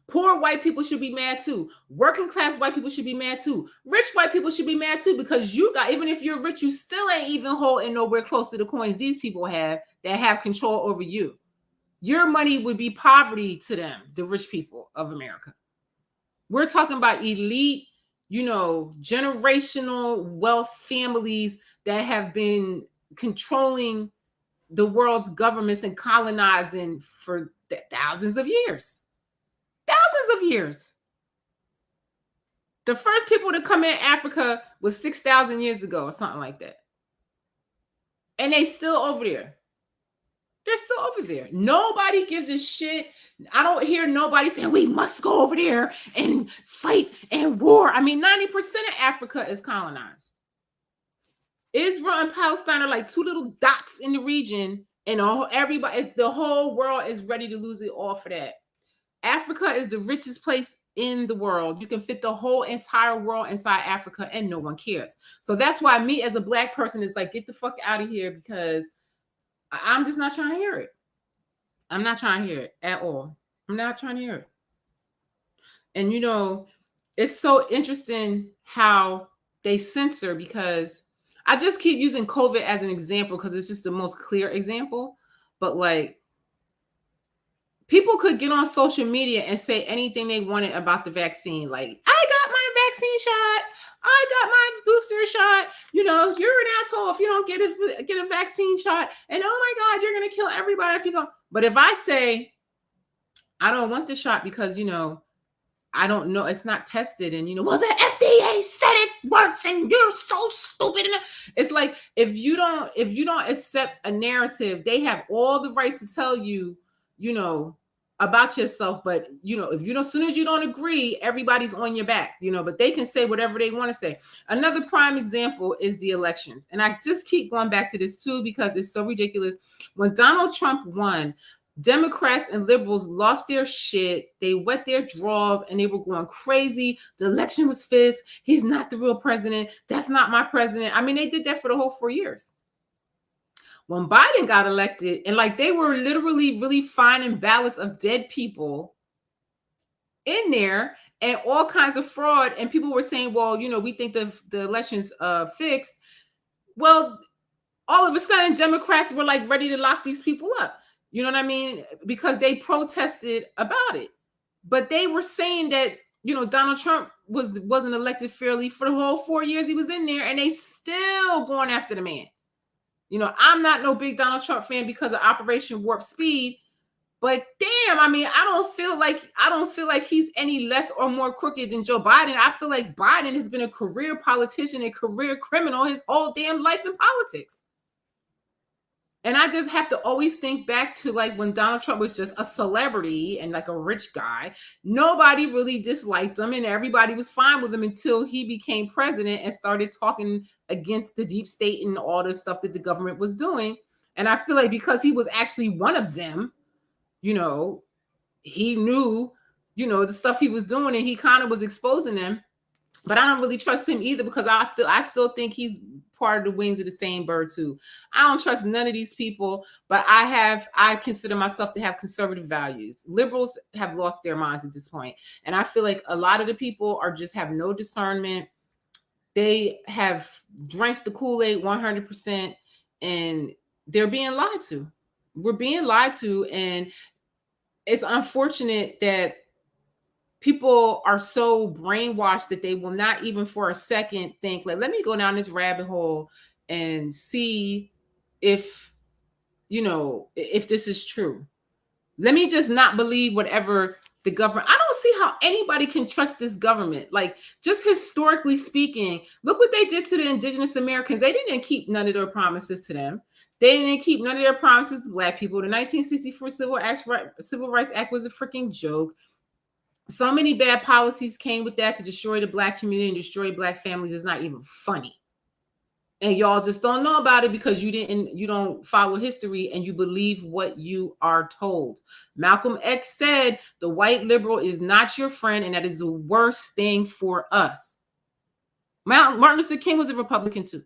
Poor white people should be mad too. Working class white people should be mad too. Rich white people should be mad too, because even if you're rich, you still ain't even holding nowhere close to the coins these people have that have control over you. Your money would be poverty to them, the rich people of America. We're talking about elite, you know, generational wealth families that have been controlling the world's governments and colonizing for thousands of years. Thousands of years. The first people to come in Africa was 6,000 years ago or something like that. And they still over there. They're still over there. Nobody gives a shit. I don't hear nobody saying we must go over there and fight and war. I mean, 90% of Africa is colonized. Israel and Palestine are like two little dots in the region, and the whole world is ready to lose it all for that. Africa is the richest place in the world. You can fit the whole entire world inside Africa, and no one cares. So that's why me as a Black person is like, get the fuck out of here, because I'm just not trying to hear it. I'm not trying to hear it at all. I'm not trying to hear it. And you know, it's so interesting how they censor, because I just keep using COVID as an example because it's just the most clear example. But like, people could get on social media and say anything they wanted about the vaccine. Like, I got my vaccine shot. I got my booster shot. You know, you're an asshole if you don't get a vaccine shot. And oh my God, you're going to kill everybody if you go. But if I say, I don't want the shot because, you know, I don't know, it's not tested, and you know, well, the FDA said it works and you're so stupid. And it's like, if you don't accept a narrative, they have all the right to tell you, you know, about yourself. But you know, if you don't, as soon as you don't agree, everybody's on your back, you know, but they can say whatever they want to say. Another prime example is the elections. And I just keep going back to this too, because it's so ridiculous. When Donald Trump won, Democrats and liberals lost their shit. They wet their drawers and they were going crazy. The election was fixed. He's not the real president. That's not my president. I mean, they did that for the whole 4 years. When Biden got elected, and like, they were literally really finding ballots of dead people in there and all kinds of fraud. And people were saying, well, you know, we think the election's fixed. Well, all of a sudden, Democrats were like ready to lock these people up. You know what I mean? Because they protested about it. But they were saying that, you know, Donald Trump wasn't elected fairly for the whole 4 years he was in there, and they still going after the man. You know, I'm not no big Donald Trump fan because of Operation Warp Speed, but damn, I mean, I don't feel like he's any less or more crooked than Joe Biden. I feel like Biden has been a career politician and career criminal his whole damn life in politics. And I just have to always think back to like when Donald Trump was just a celebrity and like a rich guy. Nobody really disliked him and everybody was fine with him until he became president and started talking against the deep state and all the stuff that the government was doing. And I feel like because he was actually one of them, you know, he knew, you know, the stuff he was doing and he kind of was exposing them. But I don't really trust him either, because I still think he's part of the wings of the same bird too. I don't trust none of these people, but I consider myself to have conservative values. Liberals have lost their minds at this point. And I feel like a lot of the people have no discernment. They have drank the Kool-Aid 100%, and they're being lied to. We're being lied to, and it's unfortunate that people are so brainwashed that they will not even for a second think, like, let me go down this rabbit hole and see if, you know, if this is true. Let me just not believe whatever the government. I don't see how anybody can trust this government. Like, just historically speaking, look what they did to the indigenous Americans. They didn't keep none of their promises to them. They didn't keep none of their promises to Black people. The 1964 Civil Rights Act was a freaking joke. So many bad policies came with that to destroy the Black community and destroy Black families. It's not even funny. And y'all just don't know about it because you don't follow history and you believe what you are told. Malcolm X said the white liberal is not your friend, and that is the worst thing for us. Martin Luther King was a Republican too.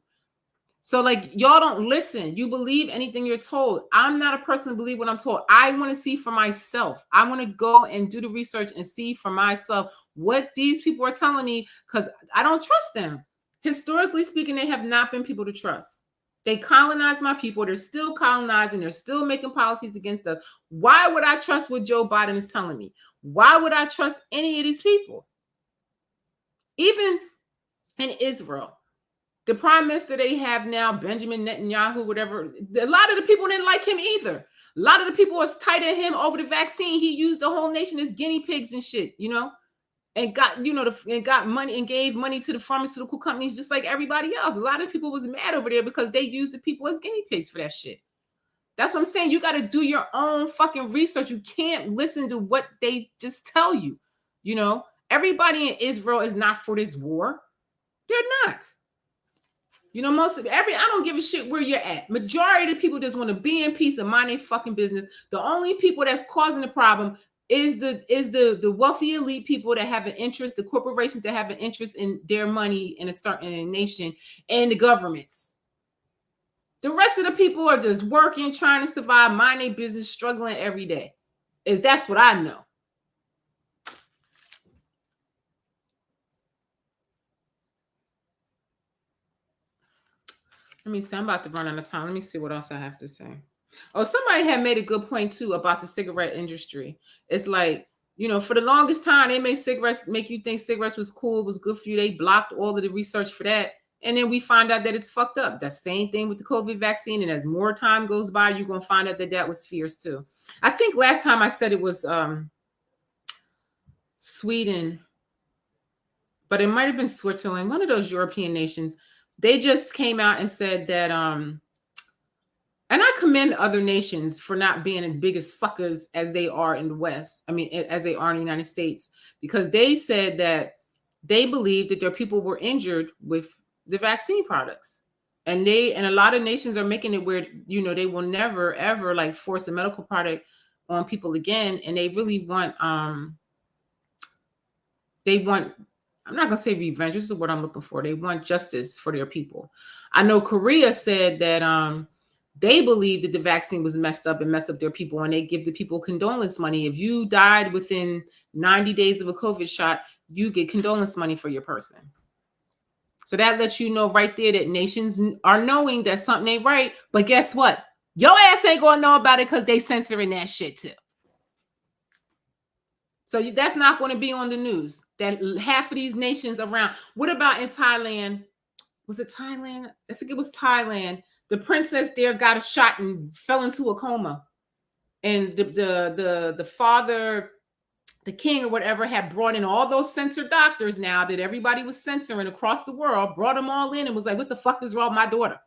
So like, y'all don't listen. You believe anything you're told. I'm not a person to believe what I'm told. I want to see for myself. I want to go and do the research and see for myself what these people are telling me, because I don't trust them. Historically speaking, they have not been people to trust. They colonized my people. They're still colonizing. They're still making policies against us. Why would I trust what Joe Biden is telling me? Why would I trust any of these people? Even in Israel, the prime minister they have now, Benjamin Netanyahu, whatever, a lot of the people didn't like him either. A lot of the people was tight at him over the vaccine. He used the whole nation as guinea pigs and shit, you know, and got, you know, and got money and gave money to the pharmaceutical companies just like everybody else. A lot of people was mad over there because they used the people as guinea pigs for that shit. That's what I'm saying. You got to do your own fucking research. You can't listen to what they just tell you. You know, everybody in Israel is not for this war. They're not. You know, I don't give a shit where you're at. Majority of the people just want to be in peace and mind their fucking business. The only people that's causing the problem is the wealthy elite people that have an interest, the corporations that have an interest in their money in a certain nation, and the governments. The rest of the people are just working, trying to survive, mind their business, struggling every day. That's what I know. Let me see. I'm about to run out of time. Let me see what else I have to say. Oh, somebody had made a good point too about the cigarette industry. It's like, for the longest time, they made cigarettes make you think cigarettes was cool, was good for you. They blocked all of the research for that. And then we find out that it's fucked up. The same thing with the COVID vaccine. And as more time goes by, you're going to find out that that was fierce too. I think last time I said it was Sweden, but it might have been Switzerland, one of those European nations. They just came out and said that, and I commend other nations for not being as big as suckers as they are in the West. I mean, as they are in the United States, because they said that they believe that their people were injured with the vaccine products. And a lot of nations are making it where, they will never, ever like force a medical product on people again. And they really want, I'm not going to say revenge. This is what I'm looking for. They want justice for their people. I know Korea said that they believe that the vaccine was messed up and messed up their people, and they give the people condolence money. If you died within 90 days of a COVID shot, you get condolence money for your person. So that lets you know right there that nations are knowing that something ain't right. But guess what? Your ass ain't going to know about it because they censoring that shit too. So that's not going to be on the news. That half of these nations around. What about in Thailand? Was it Thailand? I think it was Thailand. The princess there got a shot and fell into a coma. And the father, the king or whatever, had brought in all those censored doctors now that everybody was censoring across the world, brought them all in and was like, what the fuck is wrong with my daughter?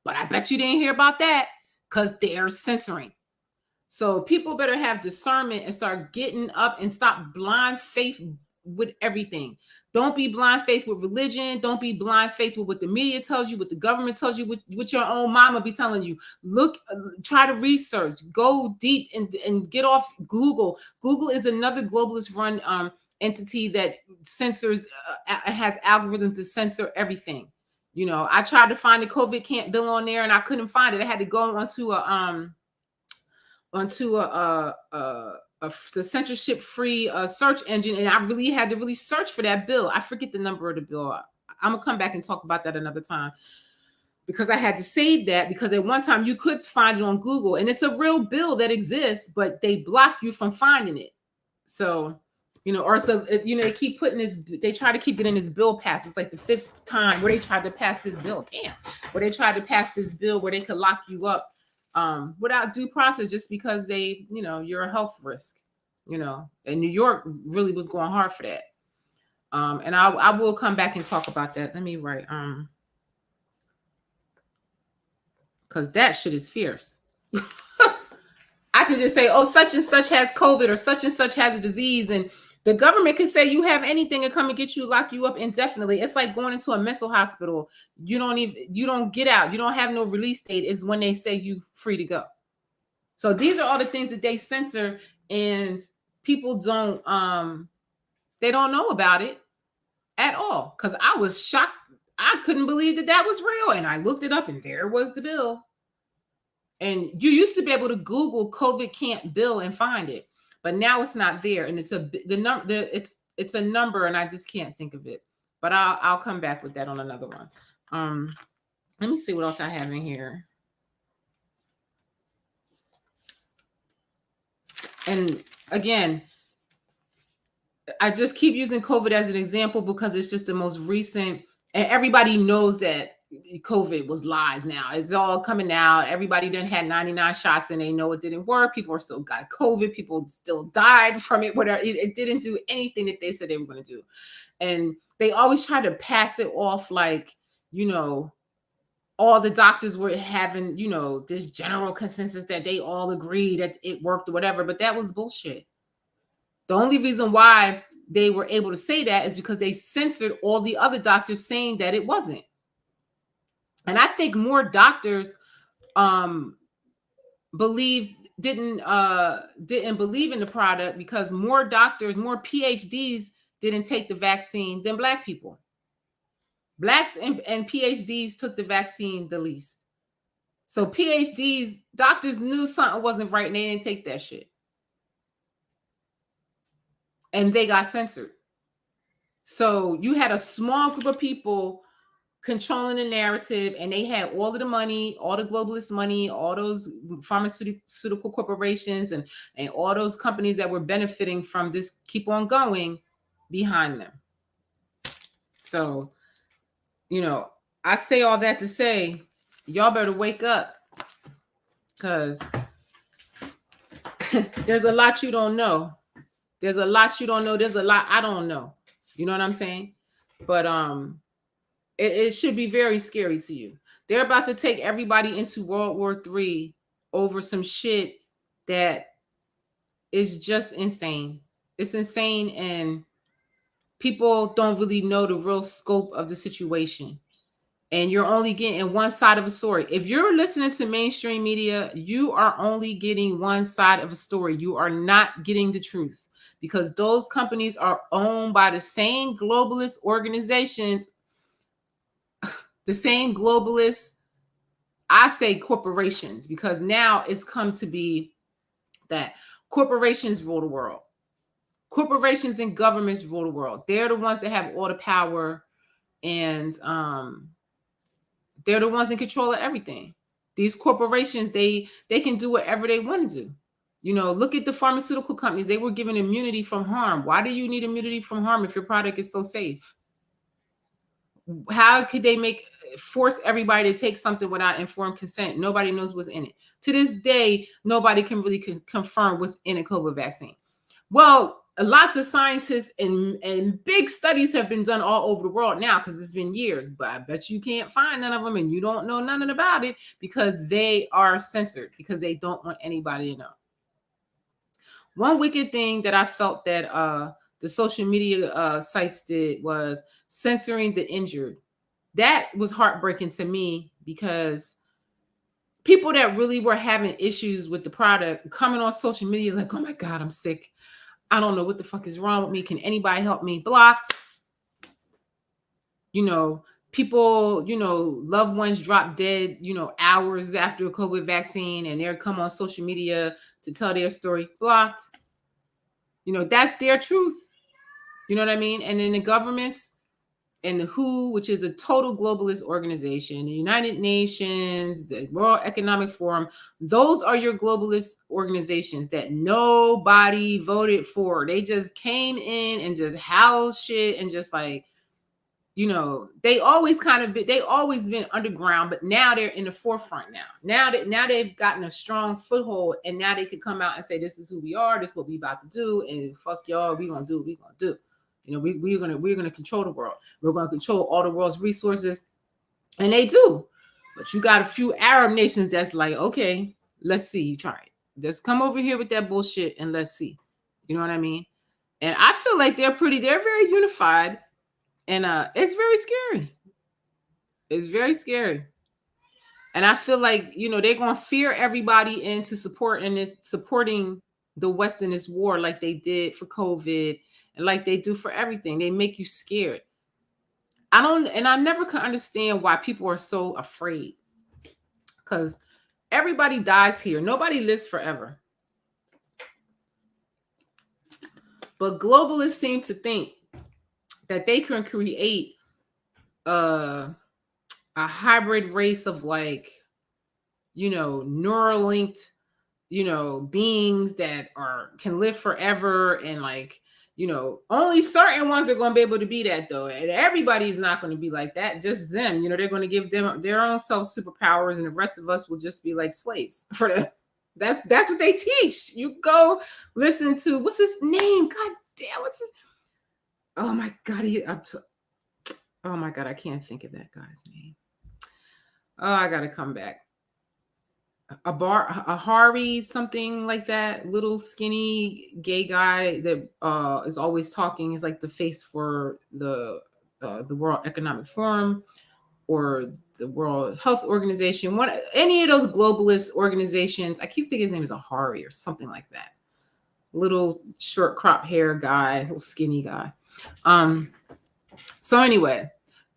But I bet you didn't hear about that because they're censoring. So people better have discernment and start getting up and stop blind faith with everything. Don't be blind faith with religion. Don't be blind faith with what the media tells you, what the government tells you, what your own mama be telling you. Look, try to research, go deep and get off Google. Google is another globalist run entity that censors, has algorithms to censor everything. I tried to find the COVID can't bill on there and I couldn't find it. I had to go onto the censorship-free search engine, and I really had to search for that bill. I forget the number of the bill. I'm gonna come back and talk about that another time because I had to save that because at one time you could find it on Google, and it's a real bill that exists, but they block you from finding it. So, they keep putting this. They try to keep getting this bill passed. It's like the 5th time where they tried to pass this bill. Where they tried to pass this bill where they could lock you up without due process just because you're a health risk, and New York really was going hard for that. And I will come back and talk about that. Let me write, because that shit is fierce. I could just say, oh, such and such has COVID or such and such has a disease. And the government can say you have anything and come and get you, lock you up indefinitely. It's like going into a mental hospital. You don't get out. You don't have no release date. It's when they say you free to go. So these are all the things that they censor, and people don't know about it at all. Because I was shocked. I couldn't believe that was real. And I looked it up and there was the bill. And you used to be able to Google COVID can't bill and find it. But now it's not there, and it's it's a number, and I just can't think of it. But I'll come back with that on another one. Let me see what else I have in here. And again, I just keep using COVID as an example because it's just the most recent, and everybody knows that COVID was lies now. It's all coming out. Everybody done had 99 shots and they know it didn't work. People are still got COVID. People still died from it. Whatever. It didn't do anything that they said they were going to do. And they always try to pass it off like, all the doctors were having, this general consensus that they all agree that it worked or whatever. But that was bullshit. The only reason why they were able to say that is because they censored all the other doctors saying that it wasn't. And I think more doctors didn't believe in the product because more doctors, more PhDs didn't take the vaccine than Black people. Blacks and PhDs took the vaccine the least. So PhDs, doctors knew something wasn't right and they didn't take that shit. And they got censored. So you had a small group of people controlling the narrative, and they had all of the money, all the globalist money, all those pharmaceutical corporations and all those companies that were benefiting from this keep on going behind them. So, I say all that to say, y'all better wake up, because there's a lot you don't know. There's a lot you don't know. There's a lot I don't know. You know what I'm saying? But it should be very scary to you. They're about to take everybody into World War III over some shit that is just insane. It's insane, and people don't really know the real scope of the situation. And you're only getting one side of a story. If you're listening to mainstream media, you are only getting one side of a story. You are not getting the truth, because those companies are owned by the same globalist organizations, the same globalist, I say corporations, because now it's come to be that corporations rule the world. Corporations and governments rule the world. They're the ones that have all the power, and they're the ones in control of everything. These corporations, they can do whatever they want to do. Look at the pharmaceutical companies. They were given immunity from harm. Why do you need immunity from harm if your product is so safe? How could they force everybody to take something without informed consent? Nobody knows what's in it. To this day, nobody can really confirm what's in a COVID vaccine. Well, lots of scientists and big studies have been done all over the world now, because it's been years, but I bet you can't find none of them, and you don't know nothing about it because they are censored, because they don't want anybody to know. One wicked thing that I felt that the social media sites did was censoring the injured. That was heartbreaking to me, because people that really were having issues with the product coming on social media like, oh my God, I'm sick. I don't know what the fuck is wrong with me. Can anybody help me? Blocked. People, loved ones drop dead, hours after a COVID vaccine, and they're come on social media to tell their story. Blocked. That's their truth. You know what I mean? And then the governments and the WHO, which is a total globalist organization, the United Nations, the World Economic Forum, those are your globalist organizations that nobody voted for. They just came in and just housed shit, and just like, they always been underground, but now they're in the forefront now they've gotten a strong foothold, and now they can come out and say, this is who we are, this is what we about to do, and fuck y'all, we gonna do what we gonna do. We're gonna control the world. We're gonna control all the world's resources, and they do. But you got a few Arab nations that's like, okay, let's see, you try it. Let's come over here with that bullshit and let's see. You know what I mean? And I feel like they're very unified, and it's very scary. It's very scary. And I feel like, they're gonna fear everybody into supporting the West in this war, like they did for COVID. And like they do for everything. They make you scared. I never could understand why people are so afraid. Because everybody dies here. Nobody lives forever. But globalists seem to think that they can create a hybrid race of Neuralinked, beings that can live forever, and only certain ones are going to be able to be that, though, and everybody's not going to be like that. Just them, they're going to give them their own self superpowers, and the rest of us will just be like slaves for them. That's what they teach. You go listen to, what's his name? God damn, what's his? Oh my God, oh my God, I can't think of that guy's name. Oh, I gotta come back. A Hari, something like that, little skinny gay guy that is always talking. Is like the face for the World Economic Forum or the World Health Organization. Any of those globalist organizations. I keep thinking his name is a Hari or something like that. Little short crop hair guy, little skinny guy. So anyway,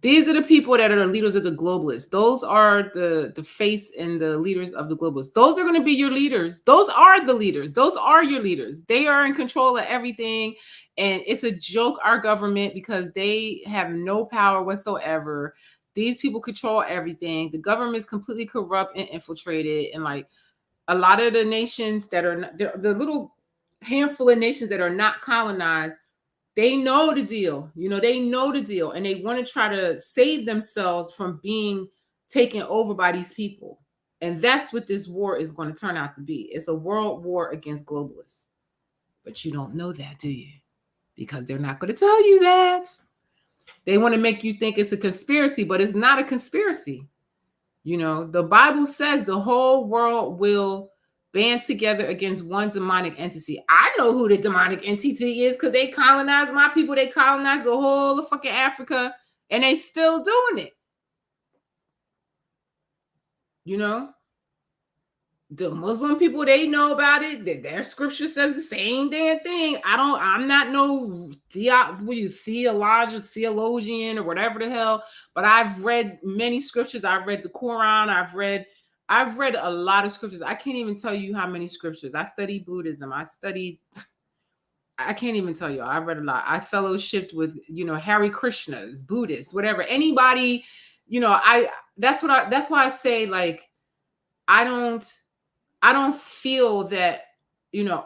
These are the people that are the leaders of the globalists. Those are the face and the leaders of the globalists. Those are going to be your leaders. Those are the leaders. Those are your leaders. They are in control of everything. And it's a joke, our government, because they have no power whatsoever. These people control everything. The government is completely corrupt and infiltrated. And like a lot of the nations that are not, the little handful of nations that are not colonized, they know the deal. They know the deal, and they want to try to save themselves from being taken over by these people. And that's what this war is going to turn out to be. It's a world war against globalists. But you don't know that, do you? Because they're not going to tell you that. They want to make you think it's a conspiracy, but it's not a conspiracy. The Bible says the whole world will band together against one demonic entity. I know who the demonic entity is because they colonized my people. They colonized the whole of fucking Africa, and they still doing it. The Muslim people, they know about it. Their scripture says the same damn thing. I'm not no theologian or whatever the hell, but I've read many scriptures. I've read the Quran. I've read a lot of scriptures. I can't even tell you how many scriptures. I studied Buddhism. I can't even tell you. I read a lot. I fellowshipped with, Hare Krishnas, Buddhists, whatever. Anybody, that's why I say, like, I don't feel that,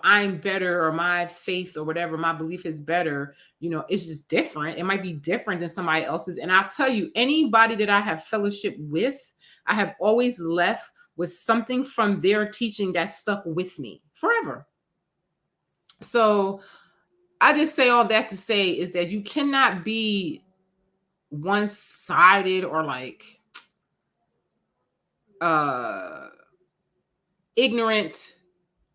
I'm better, or my faith or whatever, my belief is better. It's just different. It might be different than somebody else's. And I'll tell you, anybody that I have fellowship with, I have always left with something from their teaching that stuck with me forever. So I just say all that to say is that you cannot be one-sided or like ignorant,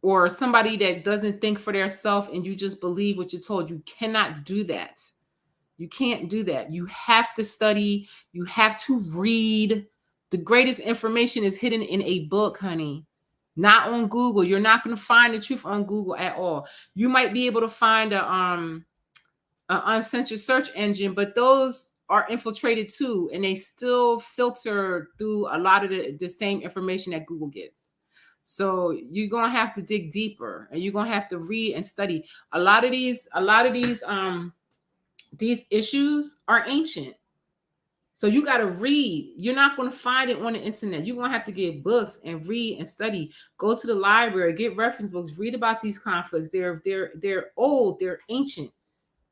or somebody that doesn't think for themselves and you just believe what you're told. You cannot do that. You can't do that. You have to study. You have to read. The greatest information is hidden in a book, honey, not on Google. You're not going to find the truth on Google at all. You might be able to find an uncensored search engine, but those are infiltrated too, and they still filter through a lot of the same information that Google gets. So you're gonna have to dig deeper, and you're gonna have to read and study. A lot of these issues are ancient. So you got to read. You're not going to find it on the internet. You're going to have to get books and read and study. Go to the library, get reference books, read about these conflicts. They're old, they're ancient.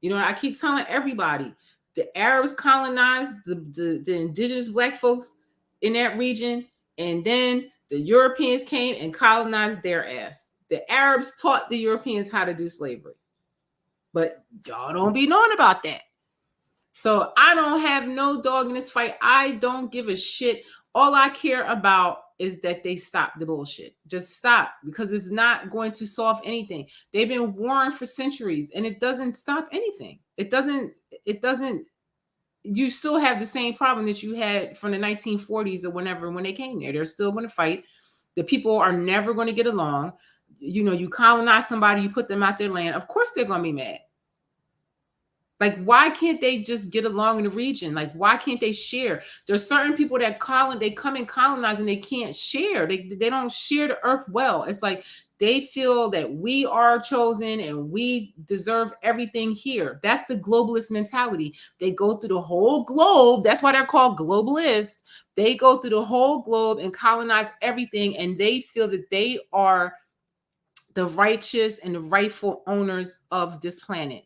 I keep telling everybody, the Arabs colonized the indigenous Black folks in that region, and then the Europeans came and colonized their ass. The Arabs taught the Europeans how to do slavery. But y'all don't be knowing about that. So I don't have no dog in this fight. I don't give a shit. All I care about is that they stop the bullshit. Just stop, because it's not going to solve anything. They've been warring for centuries, and it doesn't stop anything. It doesn't. You still have the same problem that you had from the 1940s or whenever, when they came there. They're still going to fight. The people are never going to get along. You colonize somebody, you put them out their land. Of course they're going to be mad. Like, why can't they just get along in the region? Like, why can't they share? There's certain people that they come and colonize, and they can't share. They don't share the earth well. It's like they feel that we are chosen and we deserve everything here. That's the globalist mentality. They go through the whole globe. That's why they're called globalists. They go through the whole globe and colonize everything, and they feel that they are the righteous and the rightful owners of this planet.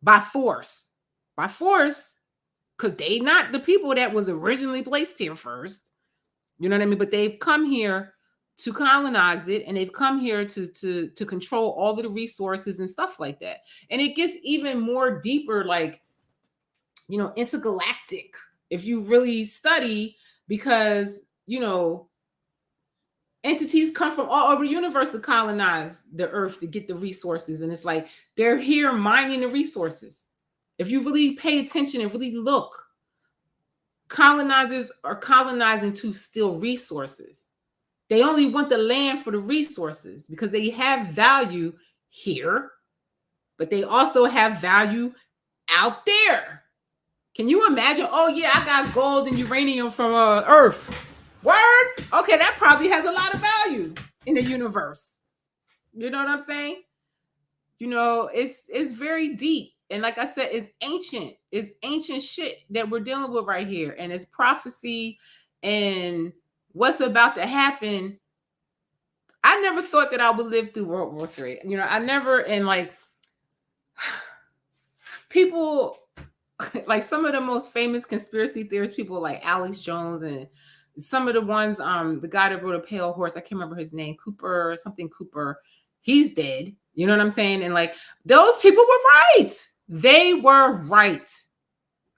By force, because they not the people that was originally placed here first. You know what I mean? But they've come here to colonize it, and they've come here to control all of the resources and stuff like that. And it gets even more deeper, like, intergalactic, if you really study, because, entities come from all over the universe to colonize the earth to get the resources. And it's like they're here mining the resources. If you really pay attention and really look, colonizers are colonizing to steal resources. They only want the land for the resources because they have value here, but they also have value out there. Can you imagine? Oh yeah, I got gold and uranium from Earth. Word? Okay, that probably has a lot of value in the universe. You know what I'm saying? You know, it's very deep. And like I said, it's ancient. It's ancient shit that we're dealing with right here. And it's prophecy and what's about to happen. I never thought that I would live through World War III. You know, I never, and like people, like some of the most famous conspiracy theorists, people like Alex Jones and some of the ones, the guy that wrote A Pale Horse, I can't remember his name, Cooper, something Cooper, he's dead. You know what I'm saying? And like those people were right. They were right.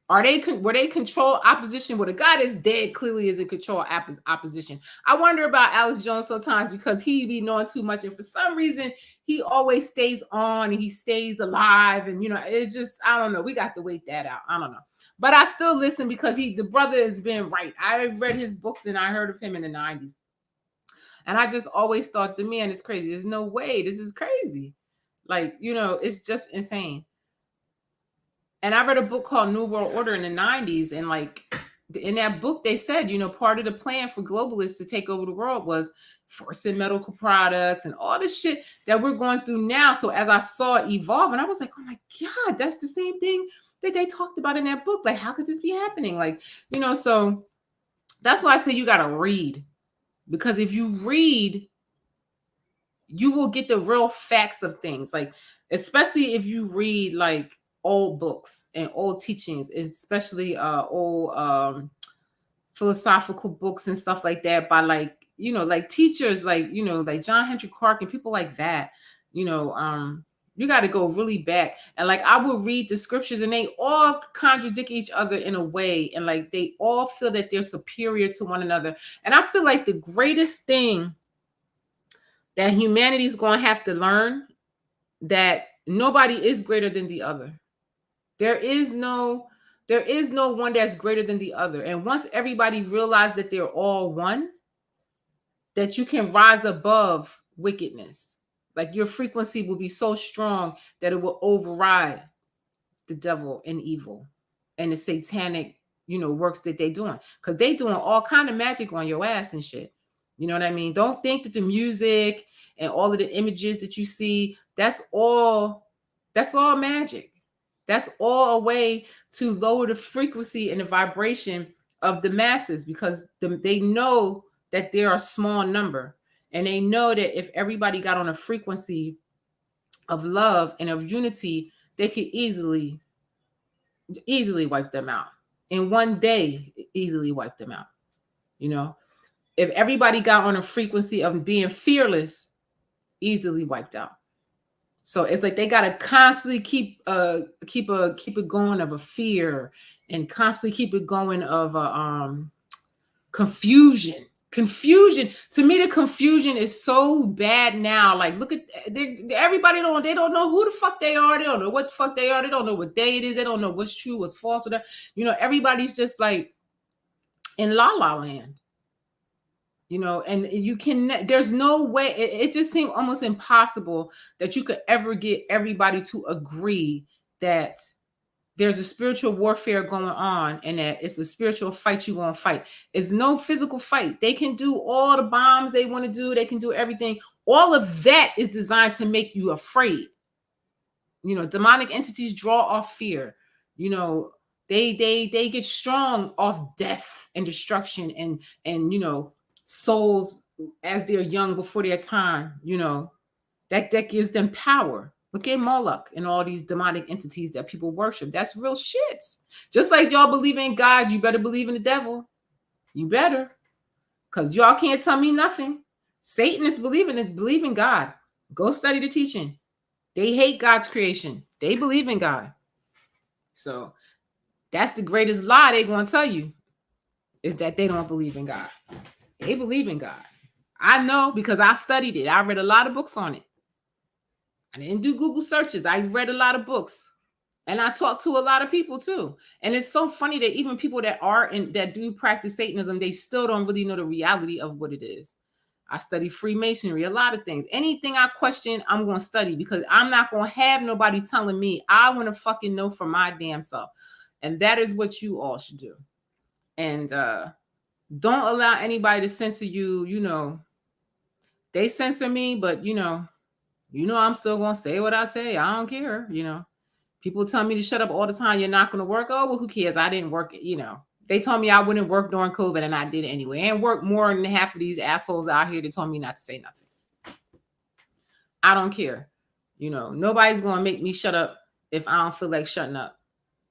Were they control opposition? Well, the guy that's dead clearly is in control opposition. I wonder about Alex Jones sometimes because he be knowing too much, and for some reason he always stays on and he stays alive. And you know, it's just, I don't know. We got to wait that out. I don't know, but I still listen because the brother has been right. I read his books and I heard of him in the 90s, and I just always thought, the man is crazy. There's no way. This is crazy. Like, you know, it's just insane. And I read a book called New World Order in the 90s. And like in that book, they said, you know, part of the plan for globalists to take over the world was forcing medical products and all this shit that we're going through now. So as I saw it evolve, and I was like, oh my God, that's the same thing that they talked about in that book. Like, how could this be happening? Like, you know, so that's why I say you got to read. Because if you read, you will get the real facts of things. Like, especially if you read like old books and old teachings, especially old philosophical books and stuff like that by like, you know, like teachers like, you know, like John Henry Clark and people like that, you know, you got to go really back. And like I would read the scriptures and they all contradict each other in a way, and like they all feel that they're superior to one another. And I feel like the greatest thing that humanity is going to have to learn, that nobody is greater than the other. There is no one that's greater than the other. And once everybody realizes that they're all one, that you can rise above wickedness. Like your frequency will be so strong that it will override the devil and evil and the satanic, you know, works that they doing. Because they doing all kind of magic on your ass and shit. You know what I mean? Don't think that the music and all of the images that you see, that's all magic. That's all a way to lower the frequency and the vibration of the masses, because they know that they're a small number. And they know that if everybody got on a frequency of love and of unity, they could easily wipe them out. In one day, easily wipe them out. You know, if everybody got on a frequency of being fearless, easily wiped out. So it's like they gotta constantly keep it going of a fear, and constantly keep it going of a confusion. Confusion, to me, the confusion is so bad now. Like, look at everybody they don't know who the fuck they are. They don't know what the fuck they are. They don't know what day it is. They don't know what's true, what's false. Whatever. You know, everybody's just like in la la land. You know, and you can, there's no way, it just seemed almost impossible that you could ever get everybody to agree that there's a spiritual warfare going on and that it's a spiritual fight you're going to fight. It's no physical fight. They can do all the bombs they want to do. They can do everything. All of that is designed to make you afraid. You know, demonic entities draw off fear. You know, they get strong off death and destruction and you know, souls as they're young before their time. You know, that gives them power. Look at Moloch and all these demonic entities that people worship. That's real shit. Just like y'all believe in God, you better believe in the devil. You better. Because y'all can't tell me nothing. Satan is believing God. Go study the teaching. They hate God's creation. They believe in God. So that's the greatest lie they're going to tell you, is that they don't believe in God. They believe in God. I know because I studied it. I read a lot of books on it. I didn't do Google searches. I read a lot of books, and I talked to a lot of people too. And it's so funny that even people that do practice Satanism, they still don't really know the reality of what it is. I study Freemasonry, a lot of things. Anything I question, I'm going to study, because I'm not going to have nobody telling me. I want to fucking know for my damn self. And that is what you all should do. And don't allow anybody to censor you. You know, they censor me, but you know, I'm still gonna say what I say. I don't care. You know, people tell me to shut up all the time. You're not gonna work. Oh, well, who cares? I didn't work. You know, they told me I wouldn't work during COVID, and I did it anyway. And work more than half of these assholes out here that told me not to say nothing. I don't care. You know, nobody's gonna make me shut up if I don't feel like shutting up.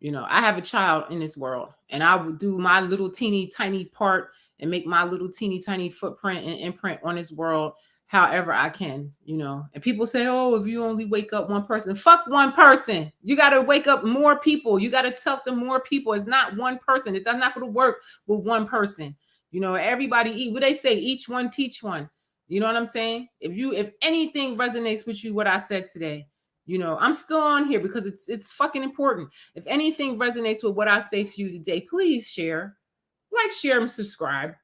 You know, I have a child in this world, and I would do my little teeny tiny part and make my little teeny tiny footprint and imprint on this world however I can, you know. And people say, oh, if you only wake up one person, fuck one person. You got to wake up more people. You got to tell them more people. It's not one person. It's not going to work with one person. You know, everybody eat. What they say, each one, teach one. You know what I'm saying? If anything resonates with you, what I said today, you know, I'm still on here because it's fucking important. If anything resonates with what I say to you today, please share, like, share, and subscribe.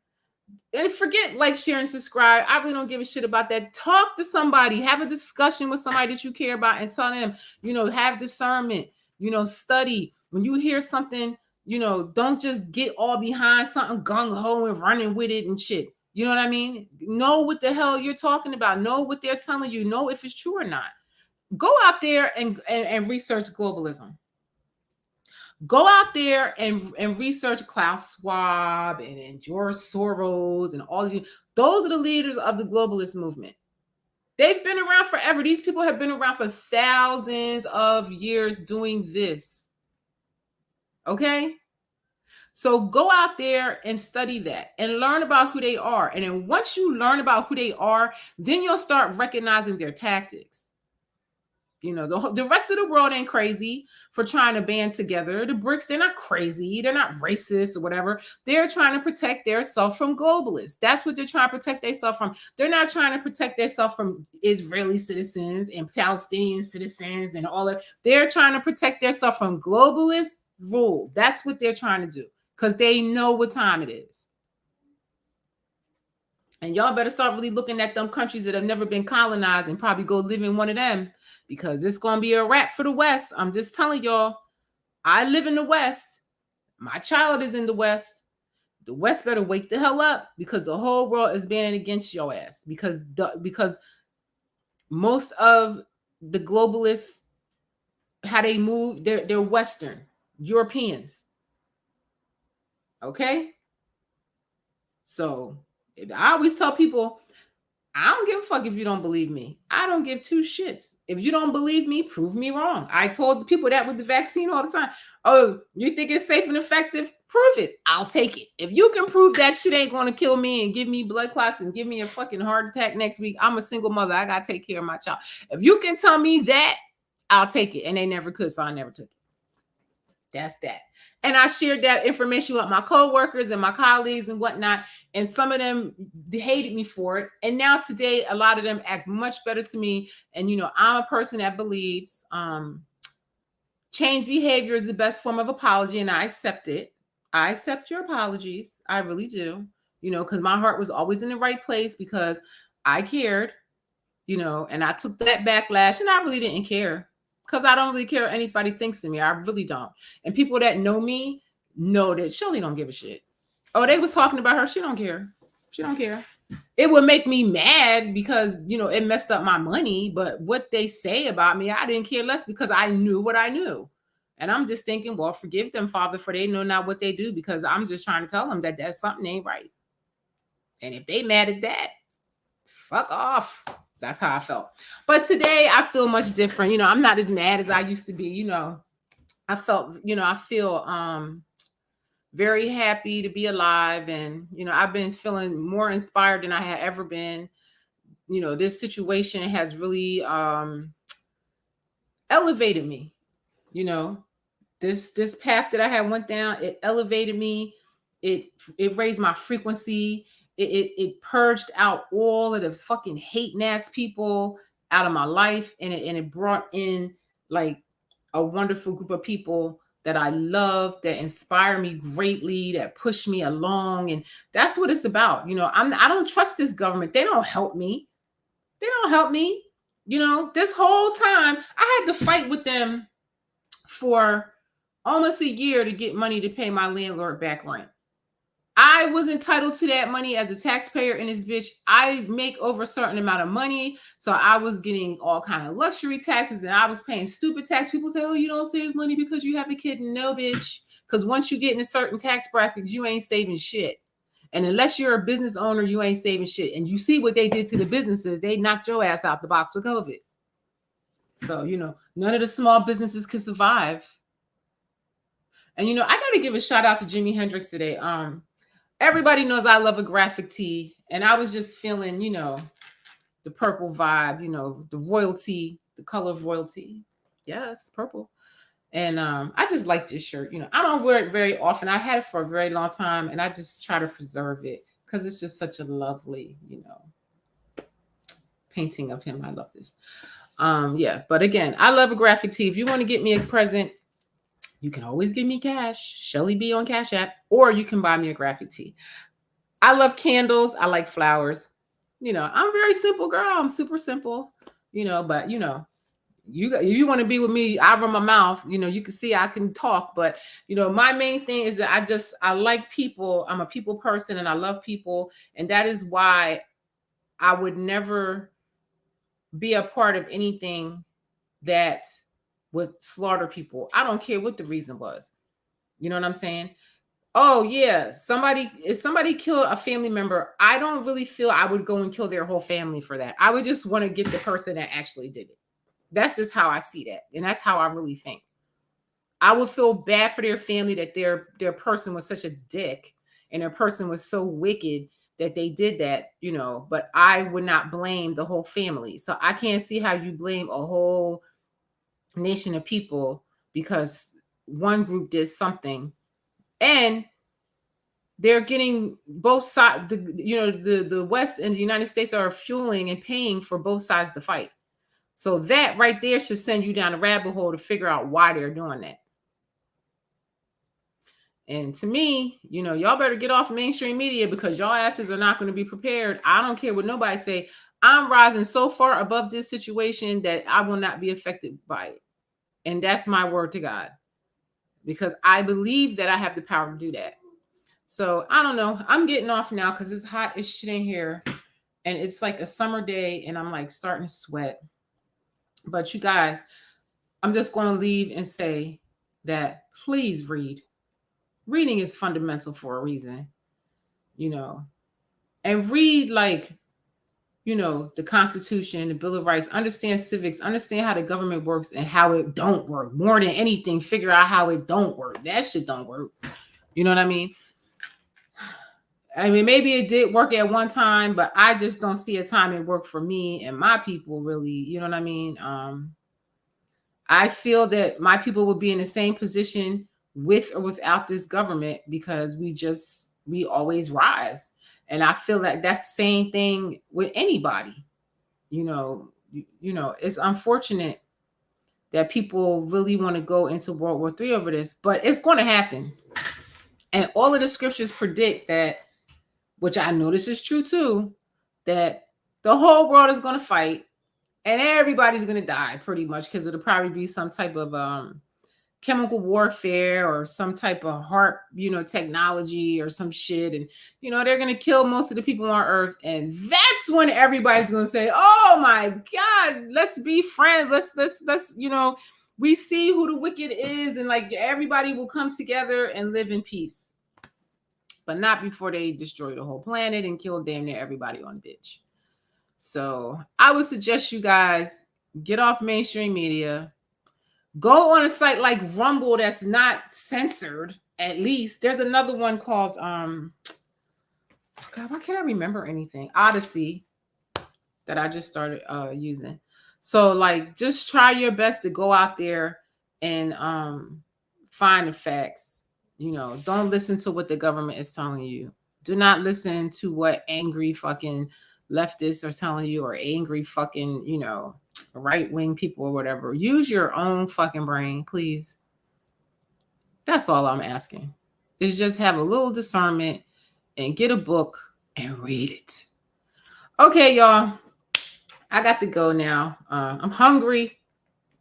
And forget like, share, and subscribe. I really don't give a shit about that. Talk to somebody, have a discussion with somebody that you care about, and tell them, you know, have discernment, you know, study. When you hear something, you know, don't just get all behind something gung-ho and running with it and shit. You know what I mean? Know what the hell you're talking about. Know what they're telling you. Know if it's true or not. Go out there and research globalism. Go out there and research Klaus Schwab and George Soros and all these. Those are the leaders of the globalist movement. They've been around forever. These people have been around for thousands of years doing this. Okay? So go out there and study that and learn about who they are. And then once you learn about who they are, then you'll start recognizing their tactics. You know, the rest of the world ain't crazy for trying to band together. The BRICS, they're not crazy. They're not racist or whatever. They're trying to protect themselves from globalists. That's what they're trying to protect themselves from. They're not trying to protect themselves from Israeli citizens and Palestinian citizens and all that. They're trying to protect themselves from globalist rule. That's what they're trying to do because they know what time it is. And y'all better start really looking at them countries that have never been colonized and probably go live in one of them, because it's going to be a wrap for the West. I'm just telling y'all, I live in the West. My child is in the West. The West better wake the hell up, because the whole world is banning against your ass, because most of the globalists, how they move, they're Western Europeans. Okay? So I always tell people, I don't give a fuck if you don't believe me. I don't give two shits. If you don't believe me, prove me wrong. I told the people that with the vaccine all the time. Oh, you think it's safe and effective? Prove it. I'll take it. If you can prove that shit ain't going to kill me and give me blood clots and give me a fucking heart attack next week, I'm a single mother. I got to take care of my child. If you can tell me that, I'll take it. And they never could, so I never took it. That's that. And I shared that information with my coworkers and my colleagues and whatnot. And some of them hated me for it. And now today, a lot of them act much better to me. And, you know, I'm a person that believes change behavior is the best form of apology. And I accept it. I accept your apologies. I really do. You know, because my heart was always in the right place because I cared, you know, and I took that backlash and I really didn't care. Because I don't really care what anybody thinks of me. I really don't. And people that know me know that Shellie don't give a shit. Oh, they was talking about her. She don't care. She don't care. It would make me mad because, you know, it messed up my money. But what they say about me, I didn't care less because I knew what I knew. And I'm just thinking, well, forgive them, Father, for they know not what they do, because I'm just trying to tell them that that's something ain't right. And if they mad at that, fuck off. That's how I felt. But today I feel much different. You know, I'm not as mad as I used to be. You know, I feel very happy to be alive. And, you know, I've been feeling more inspired than I had ever been. You know, this situation has really elevated me. You know, this path that I had went down, it elevated me. It raised my frequency. It purged out all of the fucking hating ass people out of my life, and it brought in like a wonderful group of people that I love, that inspire me greatly, that push me along. And that's what it's about. You know, I don't trust this government. They don't help me. They don't help me. You know, this whole time I had to fight with them for almost a year to get money to pay my landlord back rent. I was entitled to that money as a taxpayer in this bitch. I make over a certain amount of money. So I was getting all kind of luxury taxes and I was paying stupid tax. People say, oh, you don't save money because you have a kid. No, bitch. Because once you get in a certain tax bracket, you ain't saving shit. And unless you're a business owner, you ain't saving shit. And you see what they did to the businesses. They knocked your ass out the box with COVID. So, none of the small businesses could survive. And, I got to give a shout out to Jimi Hendrix today. Everybody knows I love a graphic tee, and I was just feeling, the purple vibe, the royalty, the color of royalty. Yes, purple. And I just like this shirt. I don't wear it very often. I had it for a very long time, and I just try to preserve it because it's just such a lovely, painting of him. I love this. Yeah, but again, I love a graphic tee. If you want to get me a present, you can always give me cash, Shellie B on Cash App, or you can buy me a graphic tee. I love candles. I like flowers. I'm a very simple girl. I'm super simple, but you want to be with me, I run my mouth, you can see I can talk, but my main thing is that I like people. I'm a people person and I love people. And that is why I would never be a part of anything that would slaughter people. I don't care what the reason was. You know what I'm saying? Oh yeah, if somebody killed a family member, I don't really feel I would go and kill their whole family for that. I would just want to get the person that actually did it. That's just how I see that. And that's how I really think. I would feel bad for their family that their person was such a dick and their person was so wicked that they did that, but I would not blame the whole family. So I can't see how you blame a whole nation of people because one group did something. And they're getting both sides, the West and the United States are fueling and paying for both sides to fight. So that right there should send you down a rabbit hole to figure out why they're doing that. And to me, y'all better get off mainstream media because y'all asses are not going to be prepared. I don't care what nobody say. I'm rising so far above this situation that I will not be affected by it. And that's my word to God. Because I believe that I have the power to do that. So I don't know. I'm getting off now because it's hot as shit in here. And it's like a summer day and I'm like starting to sweat. But you guys, I'm just going to leave and say that please read. Reading is fundamental for a reason, and read the Constitution, the Bill of Rights, understand civics, understand how the government works and how it don't work. More than anything, figure out how it don't work. That shit don't work. You know what I mean? Maybe it did work at one time, but I just don't see a time it worked for me and my people really. You know what I mean? I feel that my people would be in the same position with or without this government because we always rise. And I feel like that's the same thing with anybody. It's unfortunate that people really want to go into World War III over this, but it's going to happen. And all of the scriptures predict that, which I know this is true too, that the whole world is going to fight and everybody's going to die pretty much because it'll probably be some type of chemical warfare or some type of heart, technology or some shit. And, they're going to kill most of the people on earth. And that's when everybody's going to say, oh my God, let's be friends. Let's, we see who the wicked is. And like everybody will come together and live in peace. But not before they destroy the whole planet and kill damn near everybody on the bitch. So I would suggest you guys get off mainstream media. Go on a site like Rumble that's not censored, at least. There's another one called, God, why can't I remember anything? Odyssey that I just started using. So, just try your best to go out there and find the facts. Don't listen to what the government is telling you. Do not listen to what angry fucking leftists are telling you or angry fucking, right-wing people or whatever. Use your own fucking brain, please. That's all I'm asking. Is just have a little discernment and get a book and read it. Okay, y'all. I got to go now. I'm hungry.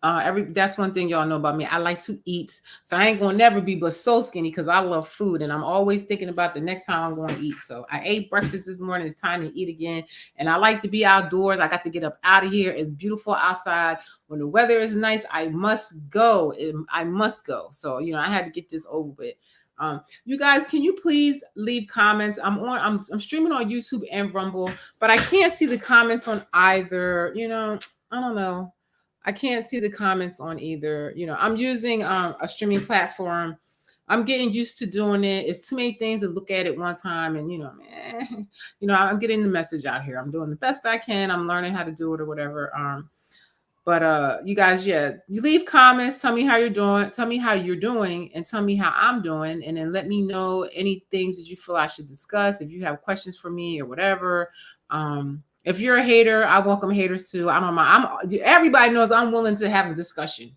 That's one thing y'all know about me. I like to eat, so I ain't gonna never be but so skinny because I love food, and I'm always thinking about the next time I'm going to eat. So I ate breakfast this morning. It's time to eat again, and I like to be outdoors. I got to get up out of here. It's beautiful outside. When the weather is nice, I must go. I must go. So I had to get this over with. You guys, can you please leave comments? I'm streaming on YouTube and Rumble, but I can't see the comments on either. I don't know. I can't see the comments on either. I'm using a streaming platform. I'm getting used to doing it. It's too many things to look at at one time, and man, I'm getting the message out here. I'm doing the best I can. I'm learning how to do it or whatever. But you guys, you leave comments. Tell me how you're doing. Tell me how you're doing, and tell me how I'm doing, and then let me know any things that you feel I should discuss. If you have questions for me or whatever. If you're a hater, I welcome haters too. I don't mind. Everybody knows I'm willing to have a discussion.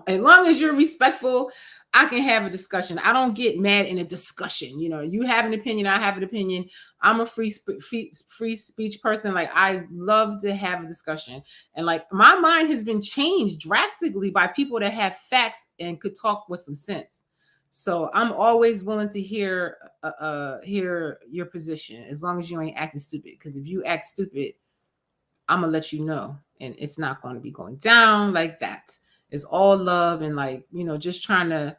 As long as you're respectful, I can have a discussion. I don't get mad in a discussion. You have an opinion, I have an opinion. I'm a free speech person. Like, I love to have a discussion. And like, my mind has been changed drastically by people that have facts and could talk with some sense. So I'm always willing to hear your position, as long as you ain't acting stupid. Because if you act stupid, I'm gonna let you know, and it's not going to be going down like that. It's all love and just trying to,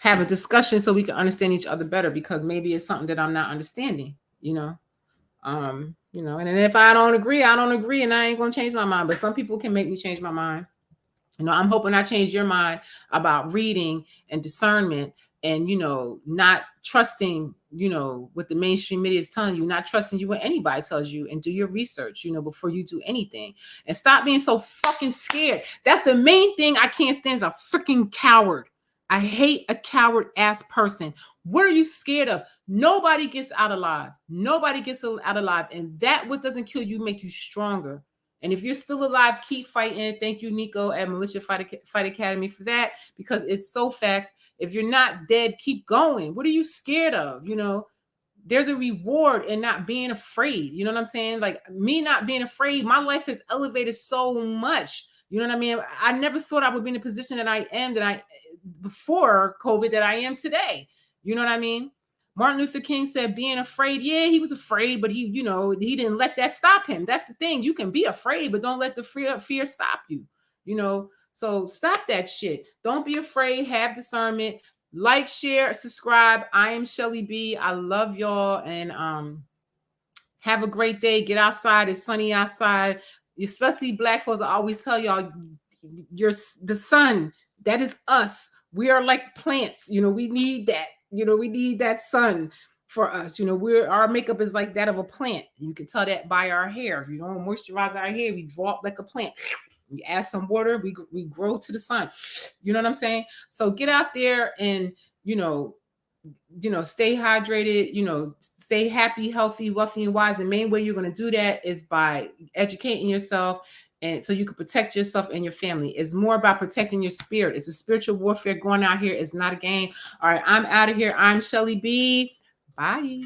have a discussion so we can understand each other better, because maybe it's something that I'm not understanding, and then if I don't agree, and I ain't gonna change my mind. But some people can make me change my mind. I'm hoping I change your mind about reading and discernment, and not trusting what the mainstream media is telling you, not trusting you what anybody tells you, and do your research before you do anything, and stop being so fucking scared. That's the main thing I can't stand, is a freaking coward. I hate a coward ass person. What are you scared of? Nobody gets out alive. And that what doesn't kill you make you stronger. And if you're still alive, keep fighting. Thank you, Nico, at Militia Fight Academy for that, because it's so facts. If you're not dead, keep going. What are you scared of? There's a reward in not being afraid. You know what I'm saying? Like, me not being afraid, my life has elevated so much. You know what I mean? I never thought I would be in the position that I am, before COVID, that I am today. You know what I mean? Martin Luther King said being afraid, yeah, he was afraid, but he didn't let that stop him. That's the thing. You can be afraid, but don't let the fear stop you. So stop that shit. Don't be afraid. Have discernment. Like, share, subscribe. I am Shellie B. I love y'all, and have a great day. Get outside. It's sunny outside. Especially Black folks. I always tell y'all, the sun. That is us. We are like plants. We need that. We need that sun for us. Our makeup is like that of a plant. You can tell that by our hair. If you don't moisturize our hair, we drop like a plant. We add some water, we grow to the sun. You know what I'm saying? So get out there and stay hydrated, stay happy, healthy, wealthy, and wise. The main way you're going to do that is by educating yourself, and so you can protect yourself and your family. It's more about protecting your spirit. It's a spiritual warfare going out here. It's not a game. All right, I'm out of here. I'm Shellie B. Bye.